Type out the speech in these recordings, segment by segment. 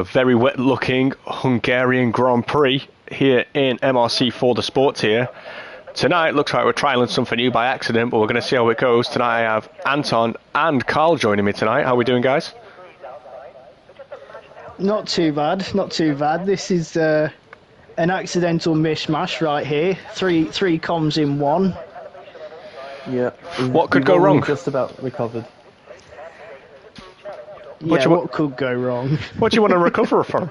A very wet looking Hungarian Grand Prix here in MRC for the sports here. Tonight looks like we're trialling something new by accident, but we're going to see how it goes. Tonight I have Anton and Carl joining me tonight. How are we doing, guys? Not too bad, not too bad. This is an accidental mishmash right here. Three comms in one. Yeah. What could go wrong? Just about recovered. Yeah, what could go wrong? What do you want to recover from?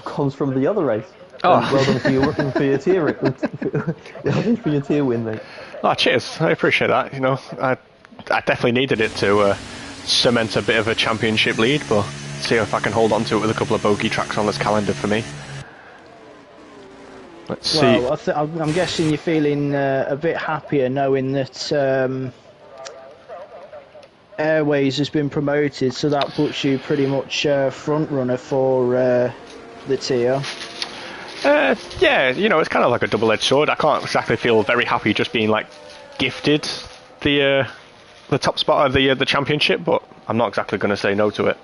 Comes from the other race. Oh. Well done for your tier. Well done for your tier win, mate. Oh, cheers. I appreciate that. You know, I definitely needed it to cement a bit of a championship lead, but see if I can hold on to it with a couple of bogey tracks on this calendar for me. Let's see. Well, I'm guessing you're feeling a bit happier knowing that Airways has been promoted, so that puts you pretty much front runner for the tier. Yeah, you know, it's kind of like a double-edged sword. I can't exactly feel very happy just being like gifted the top spot of the championship, but I'm not exactly going to say no to it.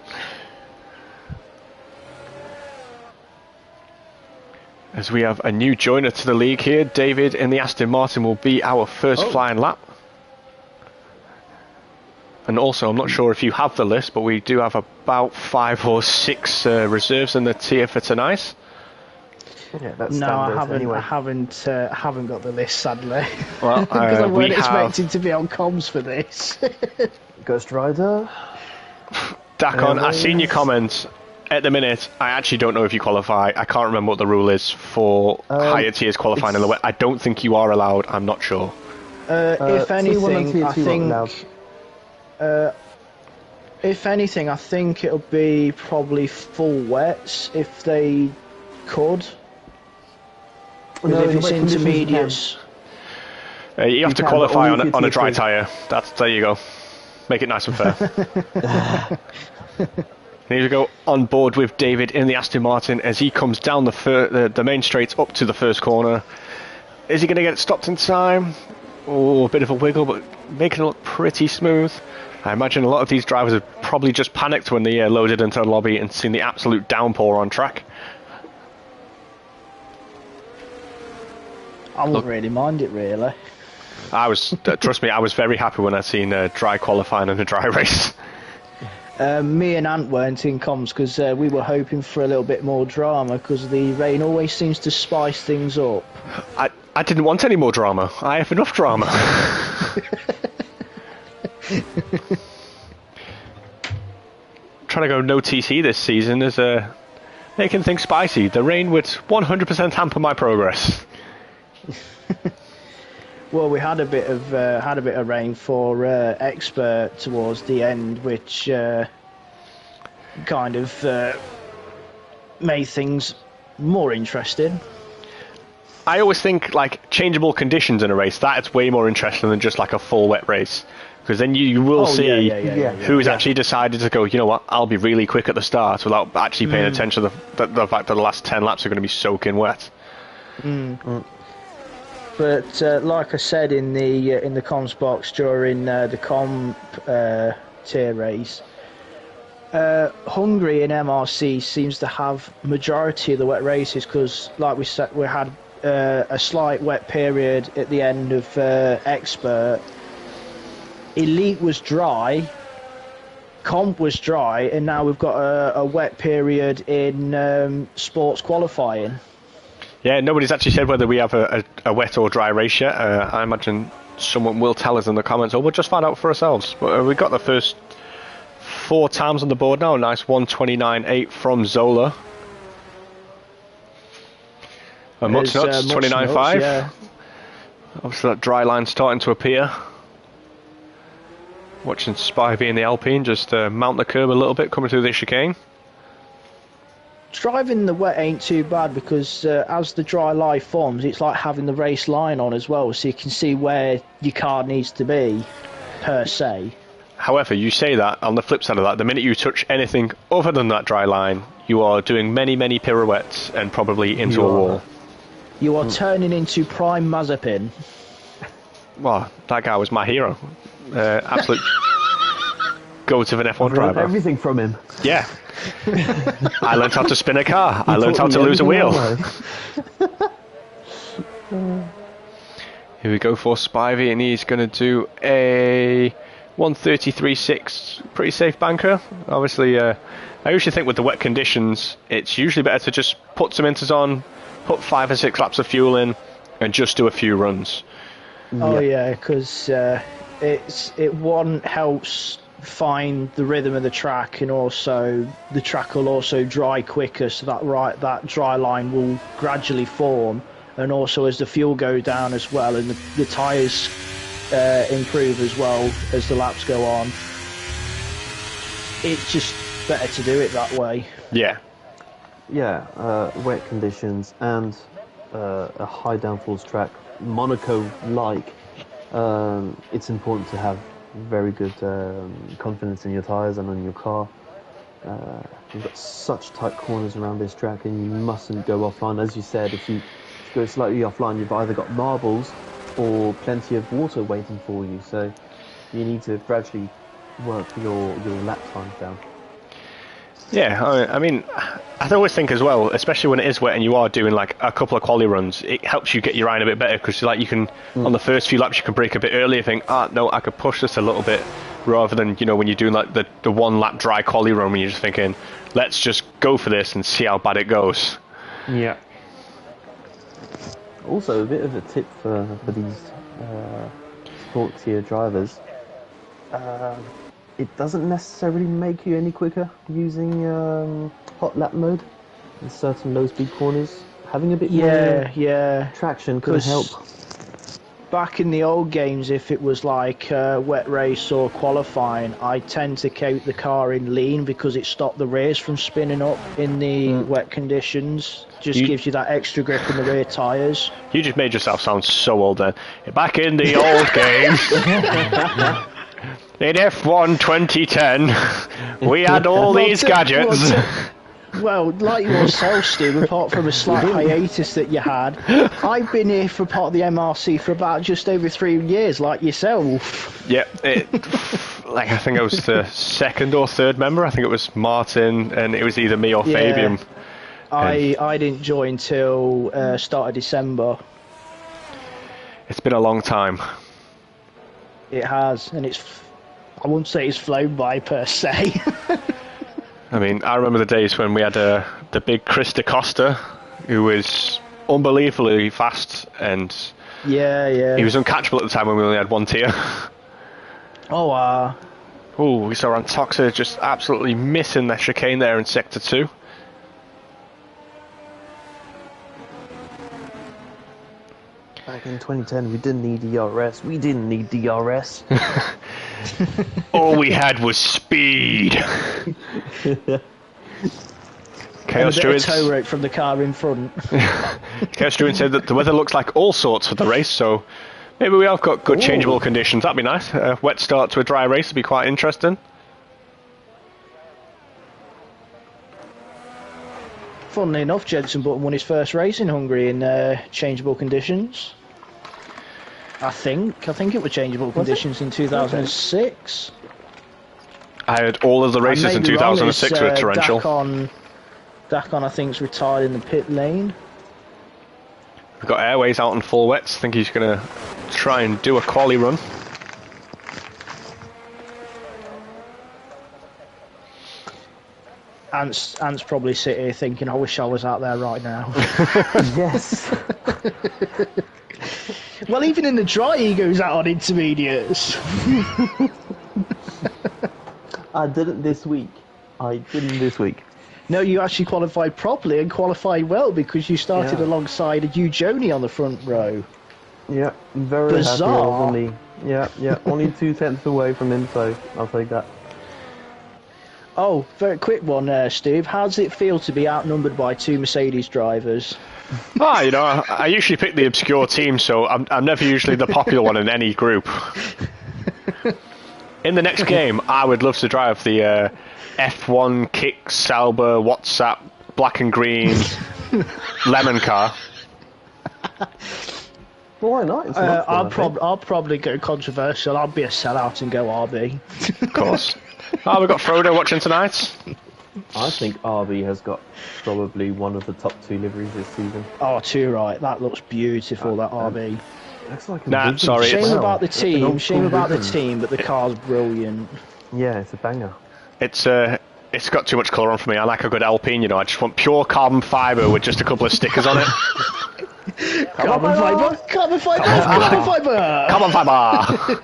As we have a new joiner to the league here, David in the Aston Martin will be our first flying lap. And also, I'm not sure if you have the list, but we do have about 5 or 6 reserves in the tier for tonight. Yeah, that's no, I haven't. Anyway. I haven't got the list, sadly. Well, because I weren't expecting to be on comms for this. Ghost Rider. Dakon, I've seen your comments. At the minute, I actually don't know if you qualify. I can't remember what the rule is for higher tiers qualifying in the wet. I don't think you are allowed. I'm not sure. If anything, I think. If anything, I think it'll be probably full wets if they could. No, if it's intermediates. You have to qualify on a dry tyre. There you go. Make it nice and fair. Here we go on board with David in the Aston Martin as he comes down the main straight up to the first corner. Is he going to get stopped in time? Oh, a bit of a wiggle, but making it look pretty smooth. I imagine a lot of these drivers have probably just panicked when they loaded into the lobby and seen the absolute downpour on track. I wouldn't really mind it, really. Trust me, I was very happy when I seen dry qualifying in a dry race. Me and Ant weren't in comms because we were hoping for a little bit more drama because the rain always seems to spice things up. I didn't want any more drama. I have enough drama. Trying to go no TC this season is making things spicy. The rain would 100% hamper my progress. Well, we had a bit of rain for expert towards the end, which kind of made things more interesting. I always think like changeable conditions in a race, that's way more interesting than just like a full wet race. Because then you will see who's actually decided to go, you know what, I'll be really quick at the start without actually paying attention to the fact that the last 10 laps are going to be soaking wet. But like I said in the comms box during the comp tier race, Hungary in MRC seems to have majority of the wet races because, like we said, we had a slight wet period at the end of expert. Elite was dry, comp was dry, and now we've got a wet period in sports qualifying. Yeah, nobody's actually said whether we have a wet or dry race yet. I imagine someone will tell us in the comments, or we'll just find out for ourselves. But we've got the first 4 times on the board now. Nice 1:29.8 from Zola. Much nuts, 29.5. Yeah. Obviously that dry line starting to appear. Watching Spivey in the Alpine just mount the curb a little bit coming through the chicane. Driving the wet ain't too bad because as the dry lie forms, it's like having the race line on as well, so you can see where your car needs to be, per se. However, you say that, on the flip side of that, the minute you touch anything other than that dry line, you are doing many, many pirouettes and probably into a wall. You are turning into prime Mazepin. Well, that guy was my hero. Absolute go to an F1 driver. Everything from him. Yeah. I learned how to spin a car. I learned how to lose a wheel. Here we go for Spivey, and he's going to do a 133.6, pretty safe banker. Obviously, I usually think with the wet conditions, it's usually better to just put some inters on, put 5 or 6 laps of fuel in, and just do a few runs. Oh yeah, because it helps find the rhythm of the track, and also the track will also dry quicker, so that dry line will gradually form. And also as the fuel goes down as well, and the tyres improve as well as the laps go on, it's just better to do it that way. Yeah. Yeah, wet conditions and a high downforce track, Monaco-like, it's important to have very good confidence in your tyres and on your car. You've got such tight corners around this track, and you mustn't go offline. As you said, if you go slightly offline, you've either got marbles or plenty of water waiting for you, so you need to gradually work your lap times down. Yeah, I mean, I always think as well, especially when it is wet and you are doing like a couple of quali runs, it helps you get your iron a bit better, because like you can, on the first few laps, you can brake a bit earlier, think, no, I could push this a little bit, rather than, you know, when you're doing like the one lap dry quali run, when you're just thinking, let's just go for this and see how bad it goes. Yeah. Also, a bit of a tip for these sport tier drivers. It doesn't necessarily make you any quicker using hot lap mode in certain low speed corners. Having a bit more traction could help. Back in the old games, if it was like wet race or qualifying, I tend to keep the car in lean because it stopped the rears from spinning up in the wet conditions. Just gives you that extra grip in the rear tyres. You just made yourself sound so old then. Back in the old games, in F1 2010, we had all these gadgets. Well, like yourself, Stu, apart from a slight hiatus that you had, I've been here for part of the MRC for about just over 3 years, like yourself. Yeah, like I think I was the second or third member. I think it was Martin, and it was either me or Fabian. I didn't join till start of December. It's been a long time. It has, and I wouldn't say it's flown by per se. I mean, I remember the days when we had the big Chris DaCosta, who was unbelievably fast, and he was uncatchable at the time when we only had one tier. Oh, we saw Antoxa just absolutely missing their chicane there in Sector 2. Back in 2010, we didn't need DRS. We didn't need DRS. All we had was speed. Chaos Druid tow rope from the car in front. Chaos Druid said that the weather looks like all sorts for the race, so maybe we have got good changeable conditions. That'd be nice. A wet start to a dry race would be quite interesting. Funnily enough, Jenson Button won his first race in Hungary in changeable conditions. I think it was changeable conditions in 2006. I heard all of the races in 2006 were torrential. Dakon, I think, is retired in the pit lane. We've got Airways out on full wets. I think he's going to try and do a quali run. Ant's probably sitting here thinking, I wish I was out there right now. Yes. Well, even in the dry, he goes out on intermediates. I didn't this week. No, you actually qualified properly and qualified well, because you started alongside a Joni on the front row. Yeah, very Bizarre. happy. Only 2/10 away from him, so I'll take that. Oh, very quick one, Steve. How does it feel to be outnumbered by 2 Mercedes drivers? You know, I usually pick the obscure team, so I'm never usually the popular one in any group. In the next game, I would love to drive the F1 Kick Sauber WhatsApp black and green lemon car. Well, why not? I'll probably go controversial. I'll be a sellout and go RB. Of course. We've got Frodo watching tonight. I think RB has got probably one of the top 2 liveries this season. Oh, too right. That looks beautiful. That RB. Looks like a Nah, Vision sorry, as Shame well. about the An team. old Shame school about the Vision. team, but the car's brilliant. Yeah, it's a banger. It's got too much colour on for me. I like a good Alpine, you know. I just want pure carbon fibre with just a couple of stickers on it. Carbon fibre. Carbon fibre. Carbon fibre. Carbon fibre.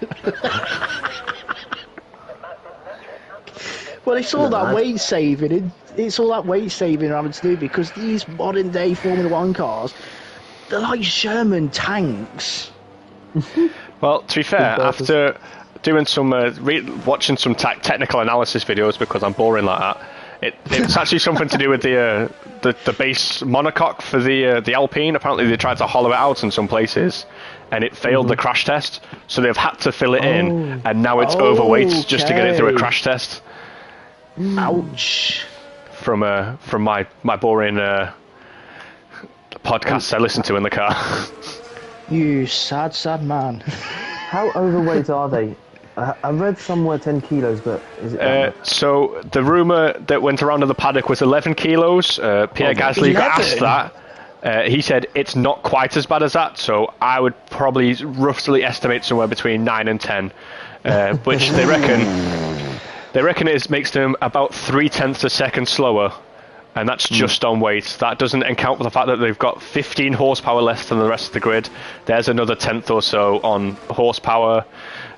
Well, it's all that weight saving. It's all that weight saving I'm having to do because these modern day Formula One cars, they're like Sherman tanks. Well, to be fair, after doing some watching some technical analysis videos because I'm boring like that, it's actually something to do with the base monocoque for the Alpine. Apparently, they tried to hollow it out in some places, and it failed the crash test. So they've had to fill it in, and now it's overweight just to get it through a crash test. Ouch. From my boring podcasts I listen to in the car. You sad man. How overweight are they? I read somewhere 10 kilos, but is it that much? So the rumour that went around in the paddock was 11 kilos. Pierre Gasly got asked that. He said it's not quite as bad as that, so I would probably roughly estimate somewhere between 9 and 10, which they reckon it makes them about 0.3 a second slower, and that's just on weight. That doesn't account for the fact that they've got 15 horsepower less than the rest of the grid. There's another tenth or so on horsepower.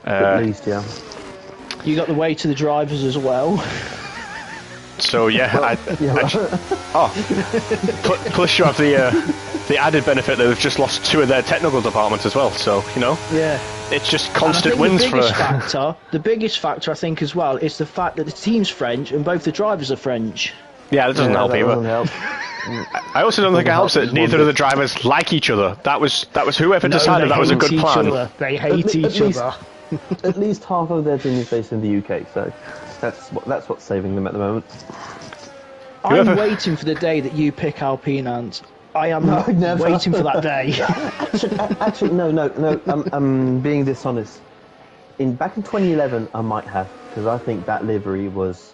At least, yeah. You got the weight of the drivers as well. So yeah, plus you have the added benefit that they've just lost 2 of their technical departments as well. So you know, Yeah. it's just constant wins the for. biggest factor, I think, as well, is the fact that the team's French and both the drivers are French. Yeah, that doesn't help that either. doesn't help. I also don't think it helps that neither of the drivers like each other. That was whoever decided that was a good plan. They hate each other. At least half of their team is based in the UK, so that's what's saving them at the moment. Whoever- I'm waiting for the day that you pick Alpine, Ant. I am never. waiting for that day. Actually, no. I'm being dishonest. Back in 2011, I might have, because I think that livery was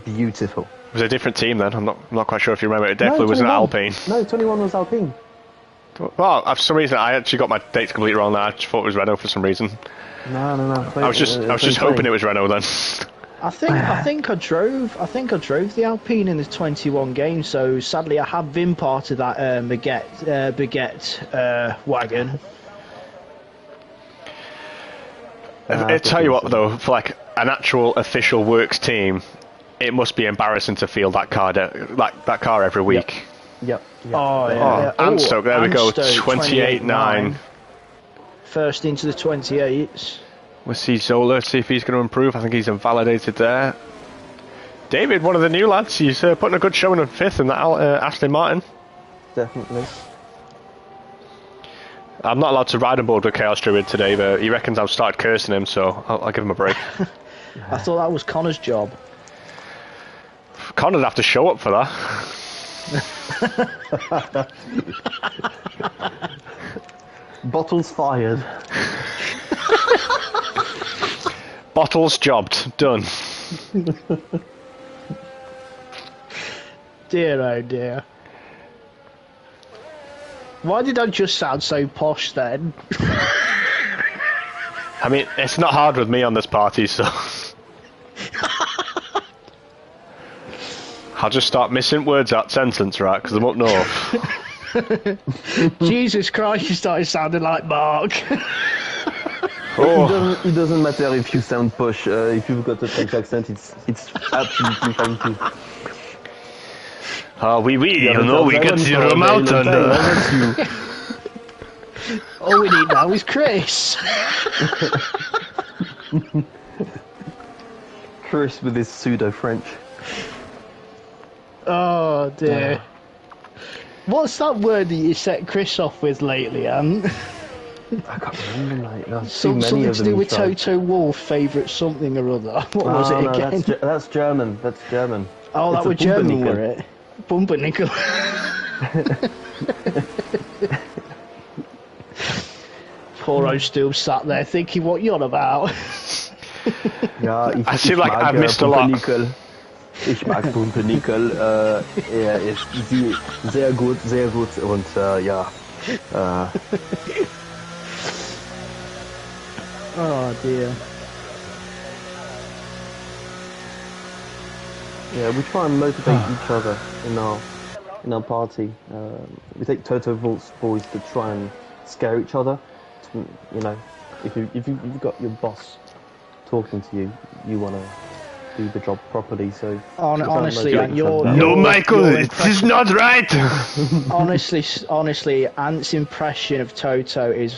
beautiful. It was a different team then. I'm not quite sure if you remember. It definitely wasn't 21. Alpine. No, 21 was Alpine. Well, for some reason, I actually got my dates completely wrong there. I just thought it was Renault for some reason. No. I was just hoping it was Renault then. I think I drove the Alpine in the 21 game. So sadly, I have been part of that baguette wagon. I tell you what, though, for like an actual official works team, it must be embarrassing to field that car every week. Yep. Oh yeah. Anstoke, there we go, Anstoke, 28.9. First into the 28s. We'll see Zola, see if he's going to improve. I think he's invalidated there. David, one of the new lads, he's putting a good showing in 5th in that Aston Martin. Definitely. I'm not allowed to ride on board with Chaos Druid today, but he reckons I've started cursing him, so I'll give him a break. I thought that was Connor's job. Connor'd have to show up for that. Bottles fired. Bottles jobbed, done. Dear oh dear. Why did I just sound so posh then? I mean, it's not hard with me on this party, so... I'll just start missing words out sentence, right, because I'm up north. Jesus Christ, you started sounding like Mark. Oh. It doesn't matter if you sound posh. If you've got a French accent, it's absolutely fine too. Oui, you know, we get to the mountain. All we need now is Chris. Chris with his pseudo-French. Oh dear. What's that word that you set Chris off with lately, Ant? I can't remember, mate. There's Something to do with Toto Wolff's favourite something or other. What was it again? That's German. That's German. Oh, that was German, were it? Pumpernickel. Poor old still sat there thinking what you're on about. Yeah, I seem like I've missed a lot. Ich mag Pumpernickel. Er ist sehr gut und ja. Oh dear. Yeah, we try and motivate each other in our party. We take Toto Wolf's voice to try and scare each other. You know, if you've got your boss talking to you, you want to do the job properly. So honestly, no, Michael, this is not right. honestly, Ant's impression of Toto is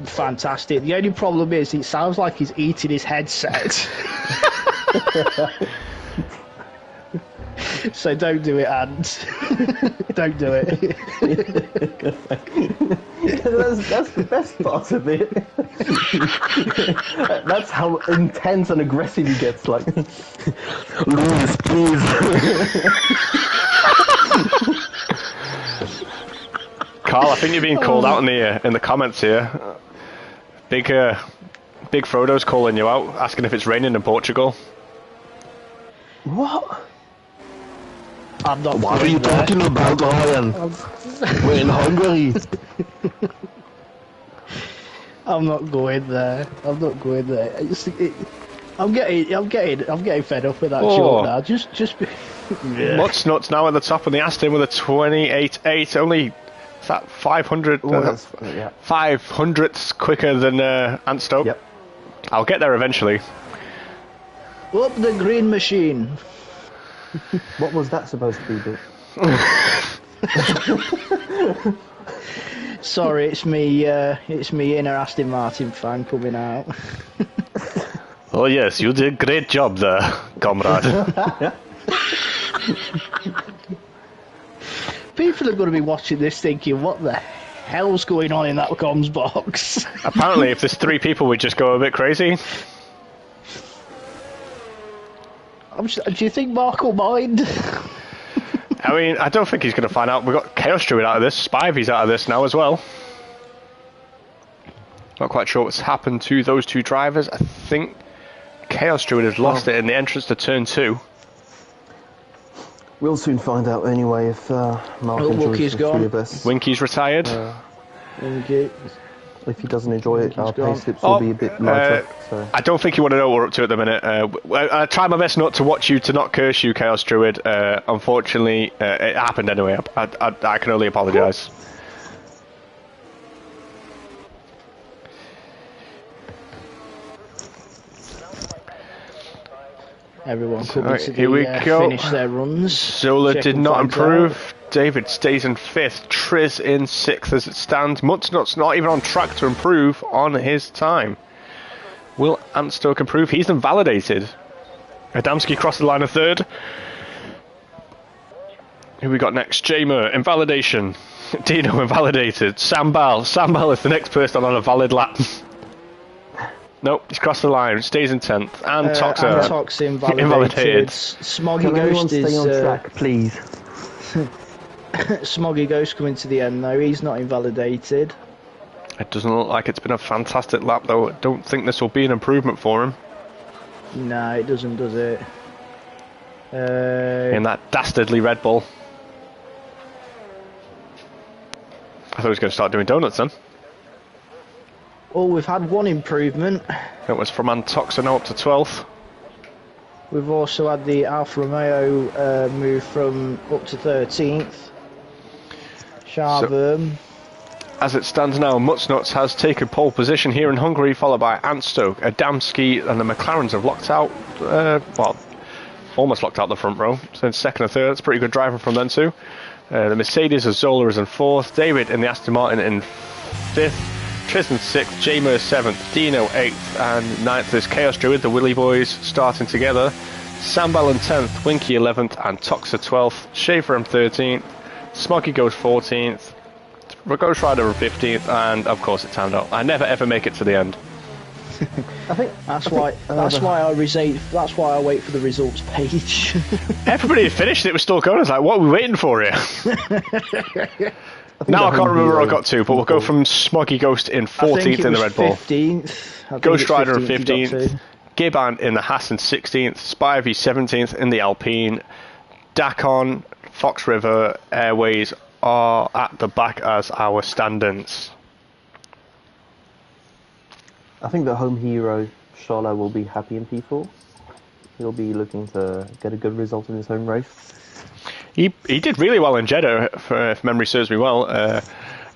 fantastic. The only problem is it sounds like he's eating his headset. So don't do it, Ant. Don't do it. That's the best part of it. That's how intense and aggressive he gets. Like, Lewis, please. Carl, I think you're being called out in the comments here. Big Frodo's calling you out, asking if it's raining in Portugal. What? I'm not. What are you talking about, Ryan? We're in Hungary. I'm not going there. I'm getting fed up with that shot now. Just. Yeah. Nuts now at the top of the Aston with a 28.8. Only is that 500? 500ths quicker than Ant Stoke. Yep. I'll get there eventually. Up the green machine. What was that supposed to be, Dick? Sorry, it's me inner Aston Martin fan coming out. Oh yes, you did a great job there, comrade. People are going to be watching this thinking, what the hell's going on in that comms box? Apparently, if there's 3 people, we just go a bit crazy. Do you think Mark will mind? I mean, I don't think he's going to find out. We've got Chaos Druid out of this. Spivey's out of this now as well. Not quite sure what's happened to those 2 drivers. I think Chaos Druid has lost it in the entrance to turn 2. We'll soon find out anyway if Mark enjoys the 3 of us. Winky's retired. Winky. If he doesn't enjoy it, our pay slips will be a bit lighter. So. I don't think you want to know what we're up to at the minute. I try my best not to watch you, to not curse you, Chaos Druid. Unfortunately, it happened anyway. I can only apologise. Everyone coming to here we go. Finish their runs. Zola did not improve. David stays in 5th. Triz in 6th as it stands. Mutsnut's not even on track to improve on his time. Will Ant Stoke improve? He's invalidated. Adamski crossed the line of 3rd. Who we got next? Jamer, invalidation. Dino, invalidated. Sambal is the next person on a valid lap. Nope, he's crossed the line. Stays in 10th. And Tox invalidated. Smoggy Ghost is... stay on track, please? Smoggy Ghost coming to the end though. He's not invalidated. It doesn't look like it's been a fantastic lap though. I don't think this will be an improvement for him. No, it doesn't, does it? In that dastardly Red Bull. I thought he was going to start doing donuts then. Oh, we've had one improvement. It was from Antoxa now up to 12th. We've also had the Alfa Romeo move from up to 13th. Sharburn. So, as it stands now, Mutsnuts has taken pole position here in Hungary, followed by Ant Stoke, Adamski, and the McLarens have locked out, almost locked out the front row. So in 2nd and 3rd, that's pretty good driving from them too. The Mercedes of Zola is in 4th, David in the Aston Martin in 5th, Triz in 6th, Jamer 7th, Dino 8th, and 9th is Chaos Druid, the Willy Boys starting together. Sambal in 10th, Winky 11th, and Toxa 12th, Schaefer in 13th, Smoggy goes 14th, Ghost Rider in 15th, and of course it timed out. I never ever make it to the end. I think that's why I wait for the results page. Everybody had finished, it was still going. I was like, what are we waiting for here? Now I can't remember where I got to, but we'll go from Smoggy Ghost in 14th in the Red Bull. 15th. Ghost Rider in 15th. Gibbon in the Haas in 16th, Spivey 17th in the Alpine, Dakon, Fox River, Airways are at the back as our stand-ins. I think the home hero, Charlo, will be happy in P4. He'll be looking to get a good result in his home race. He did really well in Jeddah, if memory serves me well.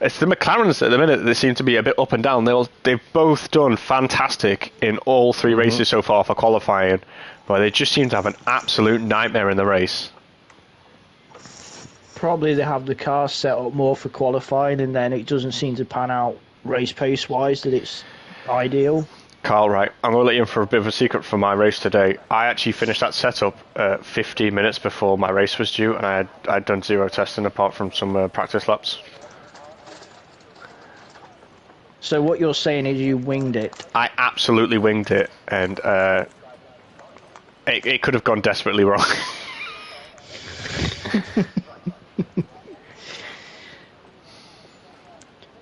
It's the McLarens at the minute that seem to be a bit up and down. They've both done fantastic in all three races so far for qualifying, but they just seem to have an absolute nightmare in the race. Probably they have the car set up more for qualifying, and then it doesn't seem to pan out race pace wise that it's ideal. Carl, right, I'm going to let you in for a bit of a secret for my race today. I actually finished that setup 15 minutes before my race was due, and I'd done zero testing apart from some practice laps. So what you're saying is you winged it? I absolutely winged it, and it could have gone desperately wrong.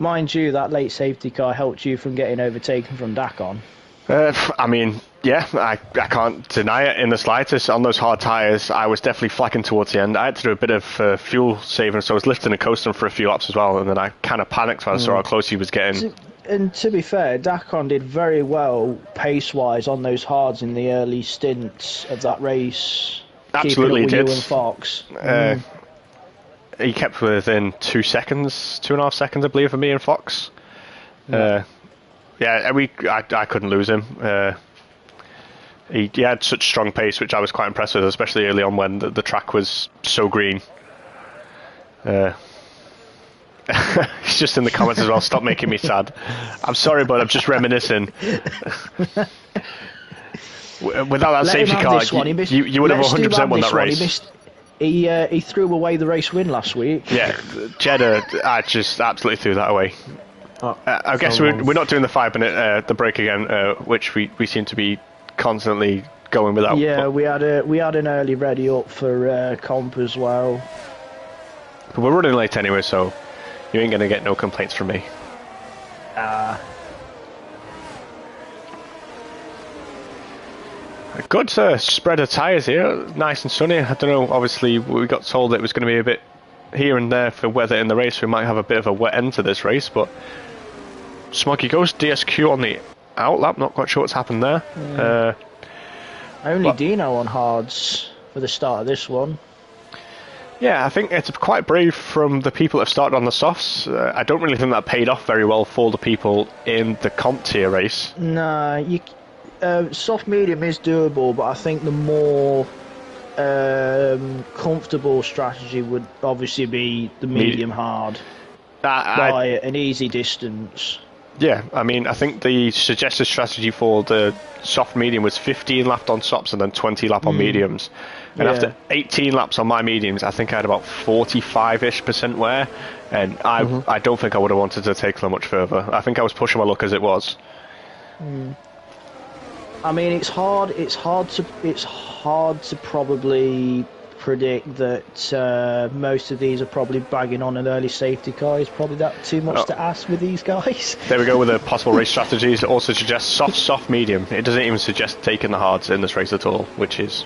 Mind you, that late safety car helped you from getting overtaken from Dakon. I mean, yeah, I can't deny it in the slightest. On those hard tyres, I was definitely flagging towards the end. I had to do a bit of fuel saving, so I was lifting and coasting for a few laps as well, and then I kind of panicked when I saw how close he was getting. And to be fair, Dakon did very well pace-wise on those hards in the early stints of that race. Absolutely keeping up with did. You and Fox. He kept within 2.5 seconds, I believe, of me and Fox. I couldn't lose him. He had such strong pace, which I was quite impressed with, especially early on when the track was so green. He's just in the comments as well. Stop making me sad. I'm sorry, but I'm just reminiscing. Without that safety car, you would have 100% won that race. He threw away the race win last week. Yeah, Jeddah, I just absolutely threw that away. I guess we're not doing the 5-minute the break again, which we seem to be constantly going without. Yeah, we had an early ready up for comp as well. But we're running late anyway, so you ain't gonna get no complaints from me. A good spread of tyres here, nice and sunny. I don't know, obviously we got told it was going to be a bit here and there for weather in the race. We might have a bit of a wet end to this race, but Smoggy goes DSQ on the outlap, not quite sure what's happened there. Only Dino on hards for the start of this one. Yeah, I think it's quite brave from the people that have started on the softs. I don't really think that paid off very well for the people in the comp tier race. Nah, soft medium is doable, but I think the more comfortable strategy would obviously be the medium hard by an easy distance. Yeah, I mean, I think the suggested strategy for the soft medium was 15 laps on softs and then 20 lap on mediums. And after 18 laps on my mediums, I think I had about 45-ish% wear, and I don't think I would have wanted to take them much further. I think I was pushing my luck as it was. I mean, it's hard to probably predict that most of these are probably bagging on an early safety car. Is probably that too much to ask with these guys? There we go with the possible race strategies. It also suggests soft, medium. It doesn't even suggest taking the hards in this race at all, which is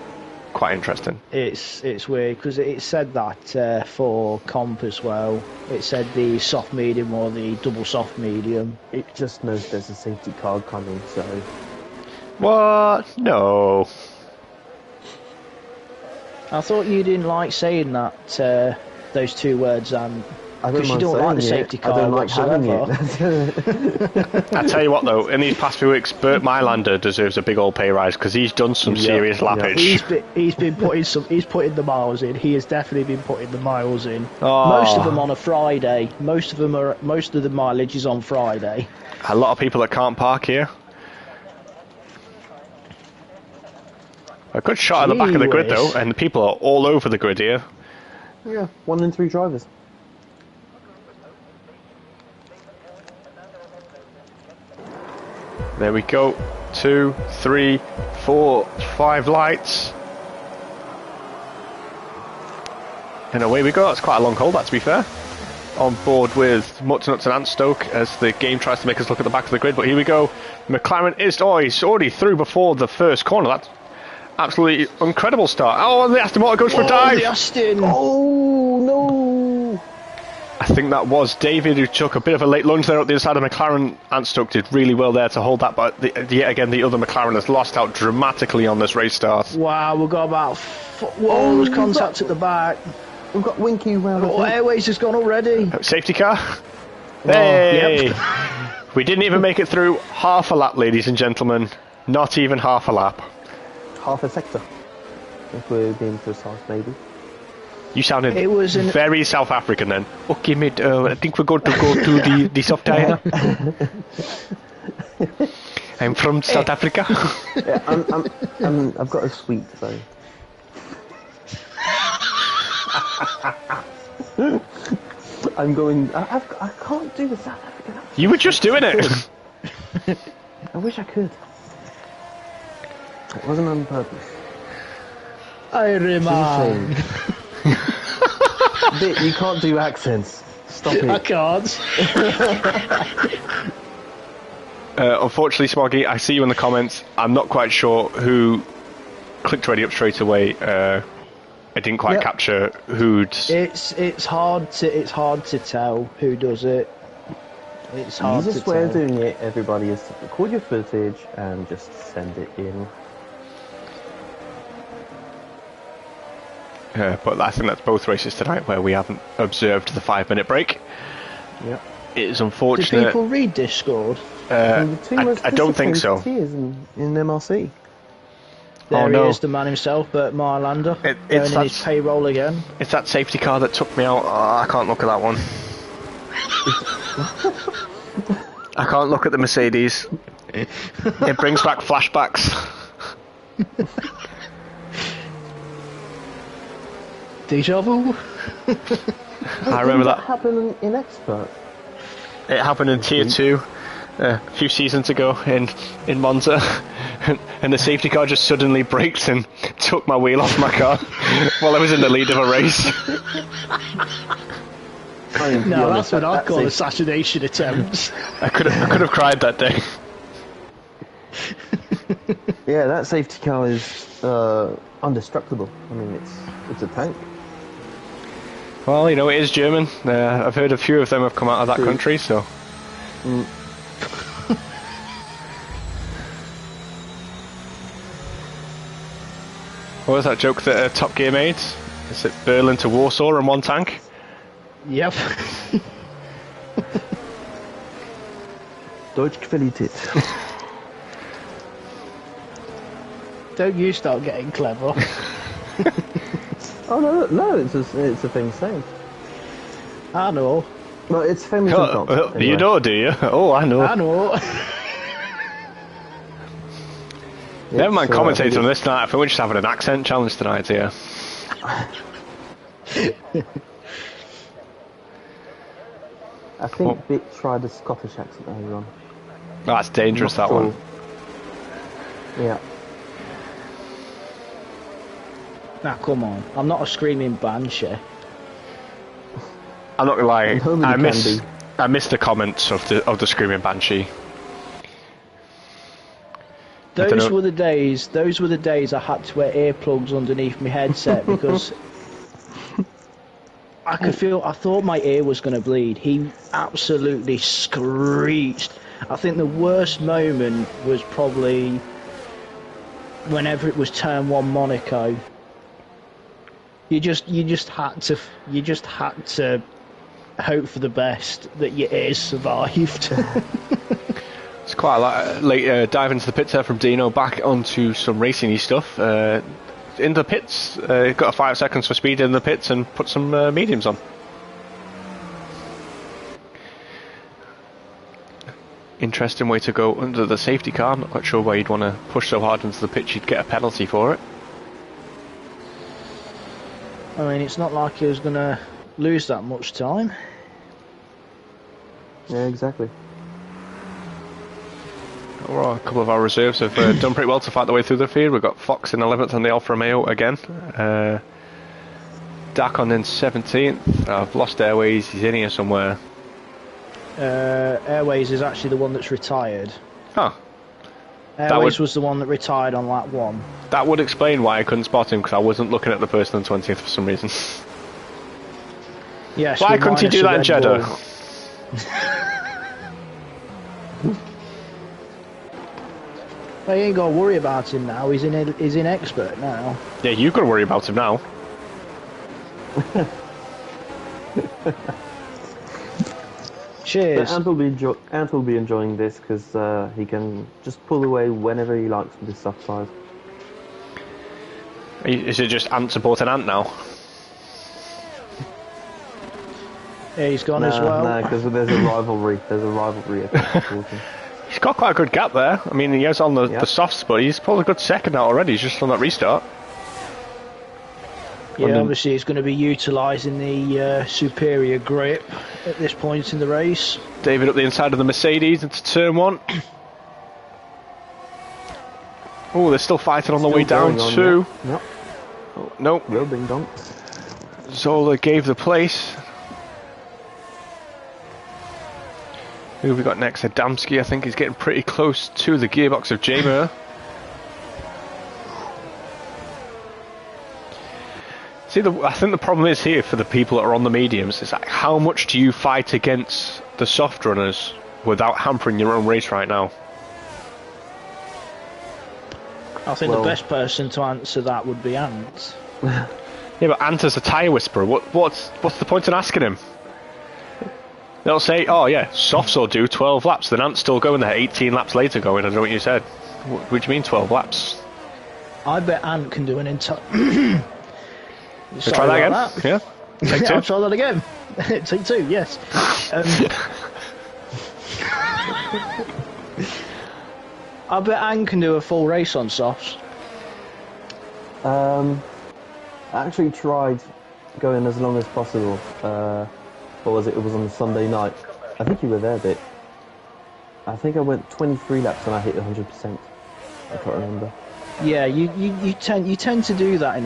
quite interesting. It's weird because it said that for comp as well. It said the soft medium or the double soft medium. It just knows there's a safety car coming, so... What? No. I thought you didn't like saying that, those two words, and because you don't like the safety car. I don't like having it. I tell you what, though, in these past few weeks, Bert Mylander deserves a big old pay rise because he's done some serious lappage. He's been putting the miles in. He has definitely been putting the miles in. Oh. Most of them on a Friday. Most of the mileage is on Friday. A lot of people that can't park here. A good shot at the back of the grid, though, and the people are all over the grid here. Yeah, 1 in 3 drivers. There we go. 2, 3, 4, 5 lights. And away we go. That's quite a long hold, that, to be fair. on board with Mutternuts and Antstoke as the game tries to make us look at the back of the grid. But here we go. McLaren is... Oh, he's already through before the first corner. That's absolutely incredible start. Oh, and the Aston Martin goes for a dive. The Aston. Oh, no. I think that was David who took a bit of a late lunge there at the other side of McLaren. Antstoke did really well there to hold that, but yet again the other McLaren has lost out dramatically on this race start. Wow, we've got about... Whoa, there's contact at the back. We've got Winky round. Oh, Airways has gone already. Safety car. Oh, Hey! yep. We didn't even make it through half a lap, ladies and gentlemen. Not even half a lap. Half a sector, if we're being precise, maybe. You sounded It was very South African then. Okay, mate, I think we're going to go to the soft tire. I'm from South Africa. Yeah, I've got a sweet, so... I'm going... I can't do the South African accent. You were just doing it. I wish I could. It wasn't on purpose. Ironman. Bit, you can't do accents. Stop it. I can't. Unfortunately, Smoggy, I see you in the comments. I'm not quite sure who clicked ready up straight away. I didn't quite capture who'd... It's hard to tell who does it. It's hard to tell. The easiest way of doing it, everybody, is to record your footage and just send it in. But I think that's both races tonight where we haven't observed the 5-minute break. Yep. It is unfortunate. Do people read Discord? I don't think so. In MRC. There he is, the man himself, Bert Marlander, earning his payroll again. It's that safety car that took me out. Oh, I can't look at that one. I can't look at the Mercedes. It brings back flashbacks. Deja vu. I remember that happened in Expert. It happened in Tier 2 a few seasons ago in Monza, and the safety car just suddenly braked and took my wheel off my car while I was in the lead of a race. No, that's what I'd call assassination attempts. I could have cried that day. Yeah, that safety car is indestructible. I mean, it's a tank. Well, you know, it is German. I've heard a few of them have come out of that country, so... Mm. What was that joke that Top Gear made? Is it Berlin to Warsaw in one tank? Yep. Deutsch Qualität. Don't you start getting clever. Oh no, it's a famous saying. I know. Well, it's famous in France. Anyway. You know, do you? Oh, I know. I know. Never mind commentating on this tonight. I think we're just having an accent challenge tonight here. I think Vic tried a Scottish accent earlier on. That's dangerous, that one. Yeah. Now, come on. I'm not a screaming banshee. I'm not gonna lie. I missed the comments of the screaming banshee. Those were the days I had to wear earplugs underneath my headset because I thought my ear was going to bleed. He absolutely screeched. I think the worst moment was probably whenever it was turn 1 Monaco. You just had to hope for the best that your ears survived. It's quite a lot. Late dive into the pits there from Dino, back onto some racing-y stuff. In the pits, got a 5 seconds for speed in the pits and put some mediums on. Interesting way to go under the safety car. I'm not quite sure why you'd want to push so hard into the pitch you'd get a penalty for it. I mean, it's not like he was going to lose that much time. Yeah, exactly. Well, a couple of our reserves have done pretty well to fight their way through the field. We've got Fox in 11th and the Alfa Romeo again. Dakon in 17th. I've lost Airways. He's in here somewhere. Airways is actually the one that's retired. Huh. Airways was the one that retired on lap 1. That would explain why I couldn't spot him, because I wasn't looking at the person on 20th for some reason. Yes. Why couldn't he do that in Jeddah? Well, you ain't got to worry about him now. He's in expert now. Yeah, you've got to worry about him now. Cheers. Ant will be enjoying this because he can just pull away whenever he likes with his soft tires. Is it just Ant supporting Ant now? Yeah, he's gone as well. No, because there's a rivalry. He's got quite a good gap there. I mean, he has on the softs, but he's probably a good second now already. He's just on that restart. Yeah, obviously he's going to be utilising the superior grip at this point in the race. David up the inside of the Mercedes into turn 1. Oh, they're still fighting on the way down too. Yep. Oh, no. Real ding dong. Zola gave the place. Who have we got next? Adamski, I think, is getting pretty close to the gearbox of Jamer. See, I think the problem is here for the people that are on the mediums is like, how much do you fight against the soft runners without hampering your own race right now? I think the best person to answer that would be Ant. Yeah, but Ant is a tyre whisperer. What's the point in asking him? They'll say, oh yeah, softs will do 12 laps. Then Ant's still going there 18 laps later going, I don't know what you said. What do you mean 12 laps? I bet Ant can do an entire... Try that again? Yeah. Take 2. I'll try that again. Take 2, yes. I bet Ant can do a full race on softs. I actually tried going as long as possible. What was it? It was on a Sunday night. I think you were there, Dick. I think I went 23 laps and I hit 100%. I can't remember. Yeah, you tend to do that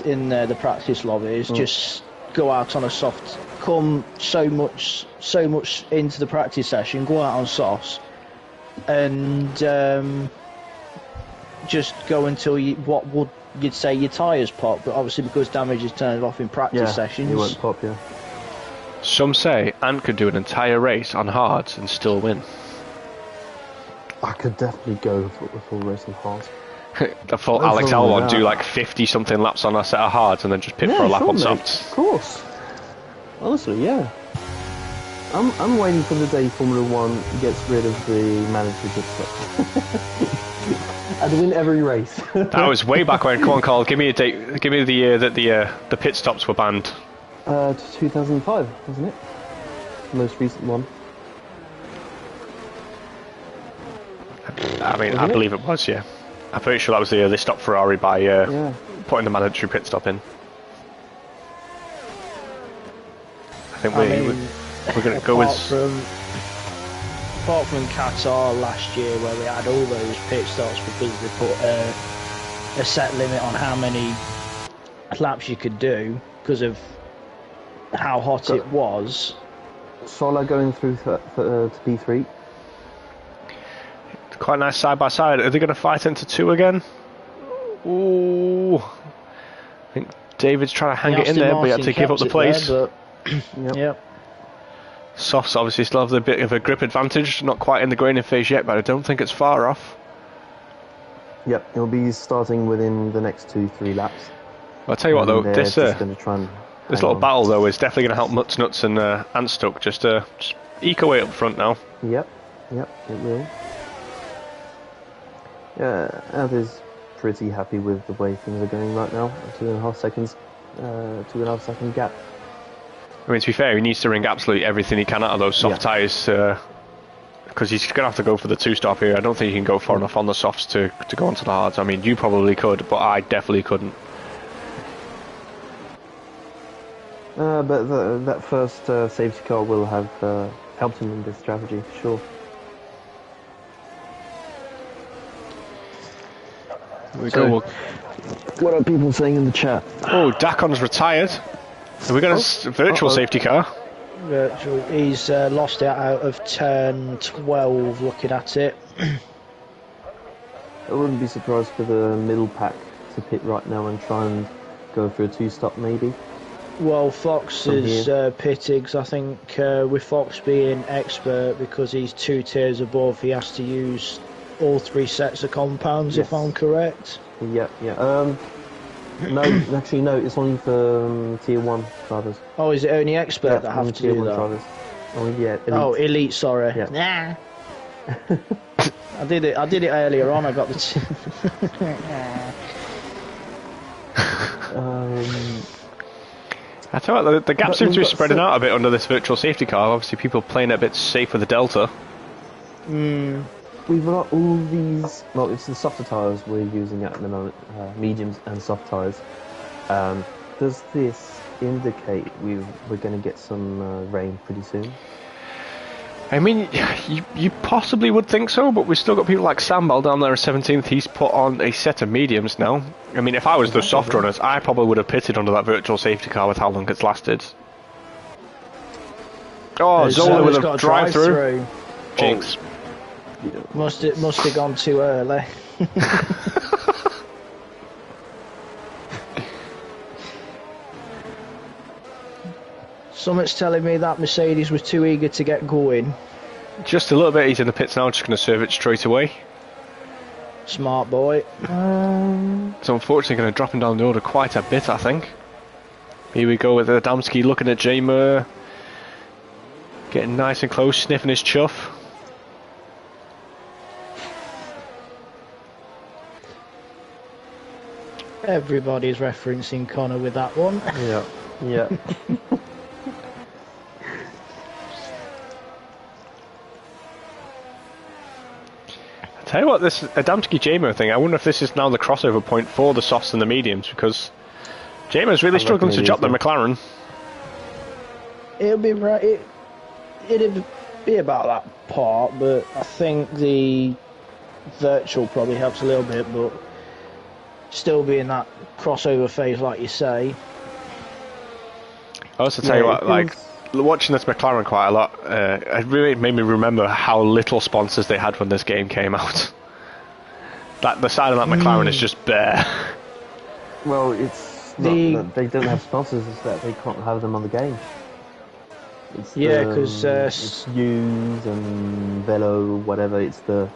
in the practice lobbies. Just go out on a soft, come so much into the practice session, go out on softs, and just go until you'd say your tyres pop. But obviously, because damage is turned off in practice sessions, you won't pop. Yeah. Some say Ant could do an entire race on hards and still win. I could definitely go for a full race on hards. The full Alex Albon do like 50 something laps on a set of hards and then just pit for a lap on softs. Of course. Honestly, yeah. I'm waiting for the day Formula 1 gets rid of the mandatory pit stop. I'd win every race. That was way back when. Come on, Carl, give me a date. Give me the year that the pit stops were banned. 2005, wasn't it? The most recent one. I mean, I believe it was, yeah. I'm pretty sure that was the year they stopped Ferrari by putting the mandatory pit stop in. I think we're going to go with... Apart from Qatar last year, where we had all those pit stops because they put a set limit on how many laps you could do because of how hot it was. Solar going through to P3. Quite nice side by side. Are they going to fight into 2 again? Ooh. I think David's trying to hang it in there, but he had to give up the place. There, but yep. Softs obviously still have a bit of a grip advantage. Not quite in the graining phase yet, but I don't think it's far off. Yep, he'll be starting within the next 2-3 laps. I'll tell you what though, this little on. battle though is definitely going to help Nuts and Antstuck just eke away up front now. Yep, it will. Yeah, Ant is pretty happy with the way things are going right now. 2.5 seconds, 2.5 second gap. I mean, to be fair, he needs to wring absolutely everything he can out of those soft tyres, because he's going to have to go for the 2-stop here. I don't think he can go far enough on the softs to go onto the hards. I mean, you probably could, but I definitely couldn't. But that first safety car will have helped him in this strategy, for sure. We go. What are people saying in the chat? Oh, Dakon's retired. Are we got a virtual safety car? Virtual. He's lost it out of turn 12. Looking at it. I wouldn't be surprised for the middle pack to pit right now and try and go for a 2-stop maybe. Well, Fox is pitting, 'cause I think with Fox being expert, because he's 2 tiers above, he has to use all 3 sets of compounds, Yes. if I'm correct. Yeah. No, actually no, it's only for tier 1 drivers. Oh, is it only expert that only have to tier do 1 that? drivers. Oh yeah, elite. Oh, elite, sorry. Yeah. Nah. I did it earlier on, I got the... I tell you what, the gap seems to be spreading out a bit under this virtual safety car. Obviously, people playing a bit safe with the Delta. We've got all these. Well, it's the softer tyres we're using at the moment, mediums and soft tyres. Does this indicate we're going to get some rain pretty soon? I mean, you possibly would think so, but we've still got people like Sambal down there at 17th. He's put on a set of mediums now. I mean, if I was the soft runners, I probably would have pitted under that virtual safety car with how long it's lasted. Oh, Zola with a drive-through. Jinx. Must have gone too early. Something's telling me that Mercedes was too eager to get going. Just a little bit. He's in the pits now, just going to serve it straight away. Smart boy. It's unfortunately going to drop him down the order quite a bit, I think. Here we go with Adamski looking at Jamer. Getting nice and close, sniffing his chuff. Everybody's referencing Connor with that one. Yeah. Tell you what, this Adamski Jamer thing, I wonder if this is now the crossover point for the softs and the mediums, because Jamer's really struggling to drop the McLaren. It'll be right. It'll be about that part, but I think the virtual probably helps a little bit, but still be in that crossover phase, like you say. I also tell you what, like watching this McLaren quite a lot, it really made me remember how little sponsors they had when this game came out. That the side of that McLaren is just bare. Well, it's not that they don't have sponsors; it's that they can't have them on the game. It's because it's Hughes and Velo, whatever. It's the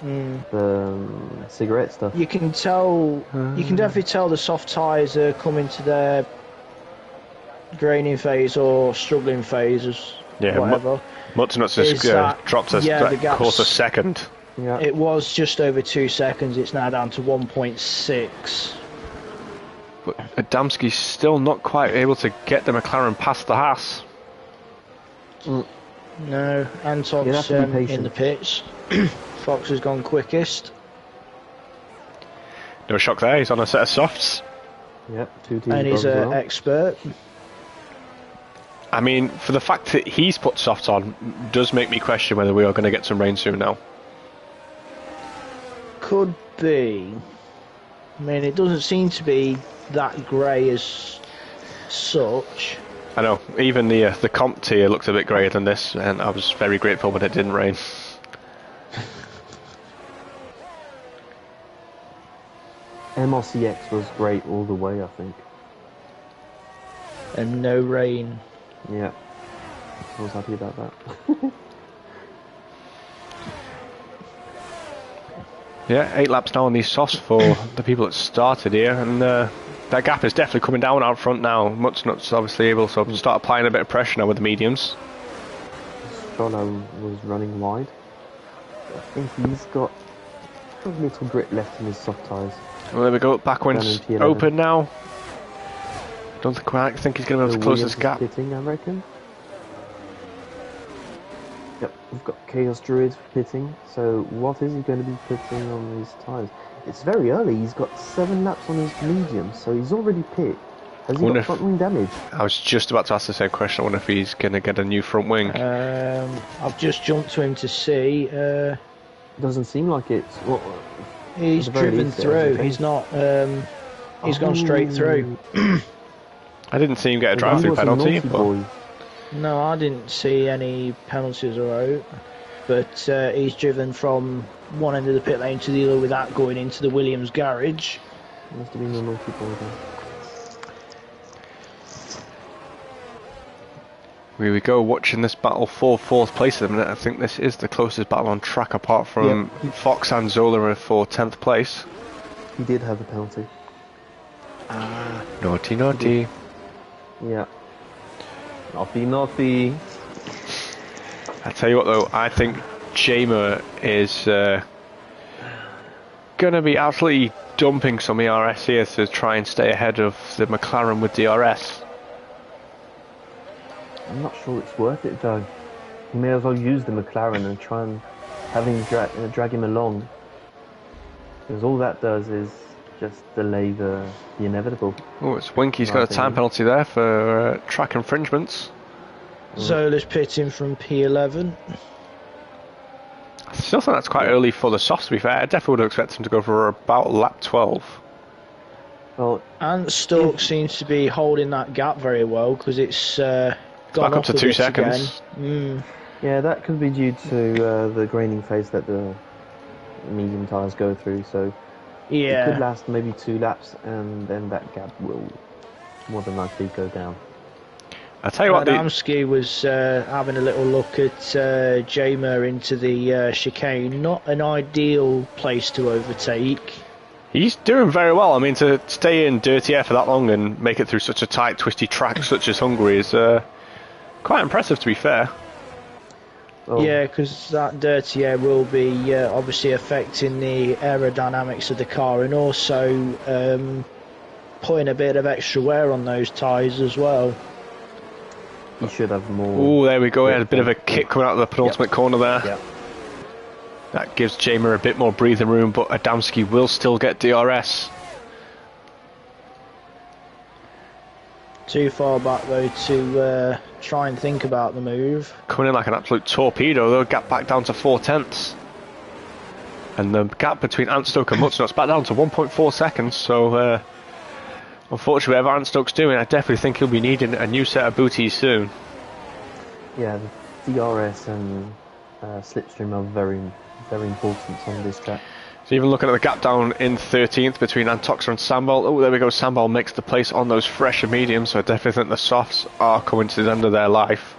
cigarette stuff. You can tell. You can definitely tell the soft tyres are coming to their graining phase or struggling phases. Yeah, whatever. Mutternuts has dropped a quarter second. Yeah. It was just over 2 seconds. It's now down to 1.6. But Adamski's still not quite able to get the McLaren past the Haas. No, Anton's in the pits. Fox has gone quickest. No shock there, he's on a set of softs. Yep, 2 teams. And he's an expert. I mean, for the fact that he's put softs on, does make me question whether we are going to get some rain soon now. Could be. I mean, it doesn't seem to be that grey as such. I know, even the comp tier looks a bit greyer than this, and I was very grateful when it didn't rain. MRCX was great all the way, I think. And no rain. Yeah, I was happy about that. Yeah, 8 laps now on these softs for the people that started here, and that gap is definitely coming down out front now. Mutznut's obviously able to start applying a bit of pressure now with the mediums. Strollo was running wide. I think he's got a little grip left in his soft tyres. Well, there we go, back wind's open now. Don't think he's going to be able to close this gap. Pitting, I reckon. Yep, we've got Chaos Druid pitting. So what is he going to be pitting on these tyres? It's very early. He's got 7 laps on his medium, so he's already pit. Has he got front wing damage? I was just about to ask the same question. I wonder if he's going to get a new front wing. I've just jumped to him to see. Doesn't seem like it. Well, he's driven through. He's not. He's gone straight through. I didn't see him get a He drive-through was a penalty, naughty but boy. No, I didn't see any penalties are out, but he's driven from one end of the pit lane to the other without going into the Williams garage. Must have been a naughty boy then. here we go, watching this battle for 4th place at the minute. I think this is the closest battle on track apart from Fox and Zola for 10th place. He did have a penalty. Naughty, naughty. Yeah. Naughty, naughty. I tell you what though, I think Jamer is going to be absolutely dumping some ERS here to try and stay ahead of the McLaren with DRS. I'm not sure it's worth it though. You may as well use the McLaren and try and have him drag him along. Because all that does is just delay the inevitable. Oh, it's Winky's got a time penalty there for track infringements. Zola's pitting from P11. I still think that's quite early for the softs, to be fair. I definitely would have expected him to go for about lap 12. Well, And Stork seems to be holding that gap very well because it's gone back up to a 2 bit seconds. again. yeah, that could be due to the graining phase that the medium tyres go through. So it could last maybe 2 laps, and then that gap will more than likely go down. I tell you what, Adamski was having a little look at Jamer into the chicane. Not an ideal place to overtake. he's doing very well. I mean, to stay in dirty air for that long and make it through such a tight, twisty track such as Hungary is quite impressive, to be fair. Oh. Yeah, because that dirty air will be obviously affecting the aerodynamics of the car, and also putting a bit of extra wear on those tyres as well. He should have more. Oh, there we go. He had a bit of a kick coming out of the penultimate corner there. Yep. That gives Jamer a bit more breathing room, but Adamski will still get DRS. Too far back though to try and think about the move. Coming in like an absolute torpedo, though. Gap back down to 4/10. And the gap between Antstoke and Mutsnot's back down to 1.4 seconds. So, unfortunately, whatever Antstoke's doing, I definitely think he'll be needing a new set of booties soon. Yeah, the DRS and slipstream are very, very important on this track. So even looking at the gap down in 13th between Antoxa and Sambal. Oh, there we go. Sambal makes the place on those fresher mediums. So I definitely think the softs are coming to the end of their life.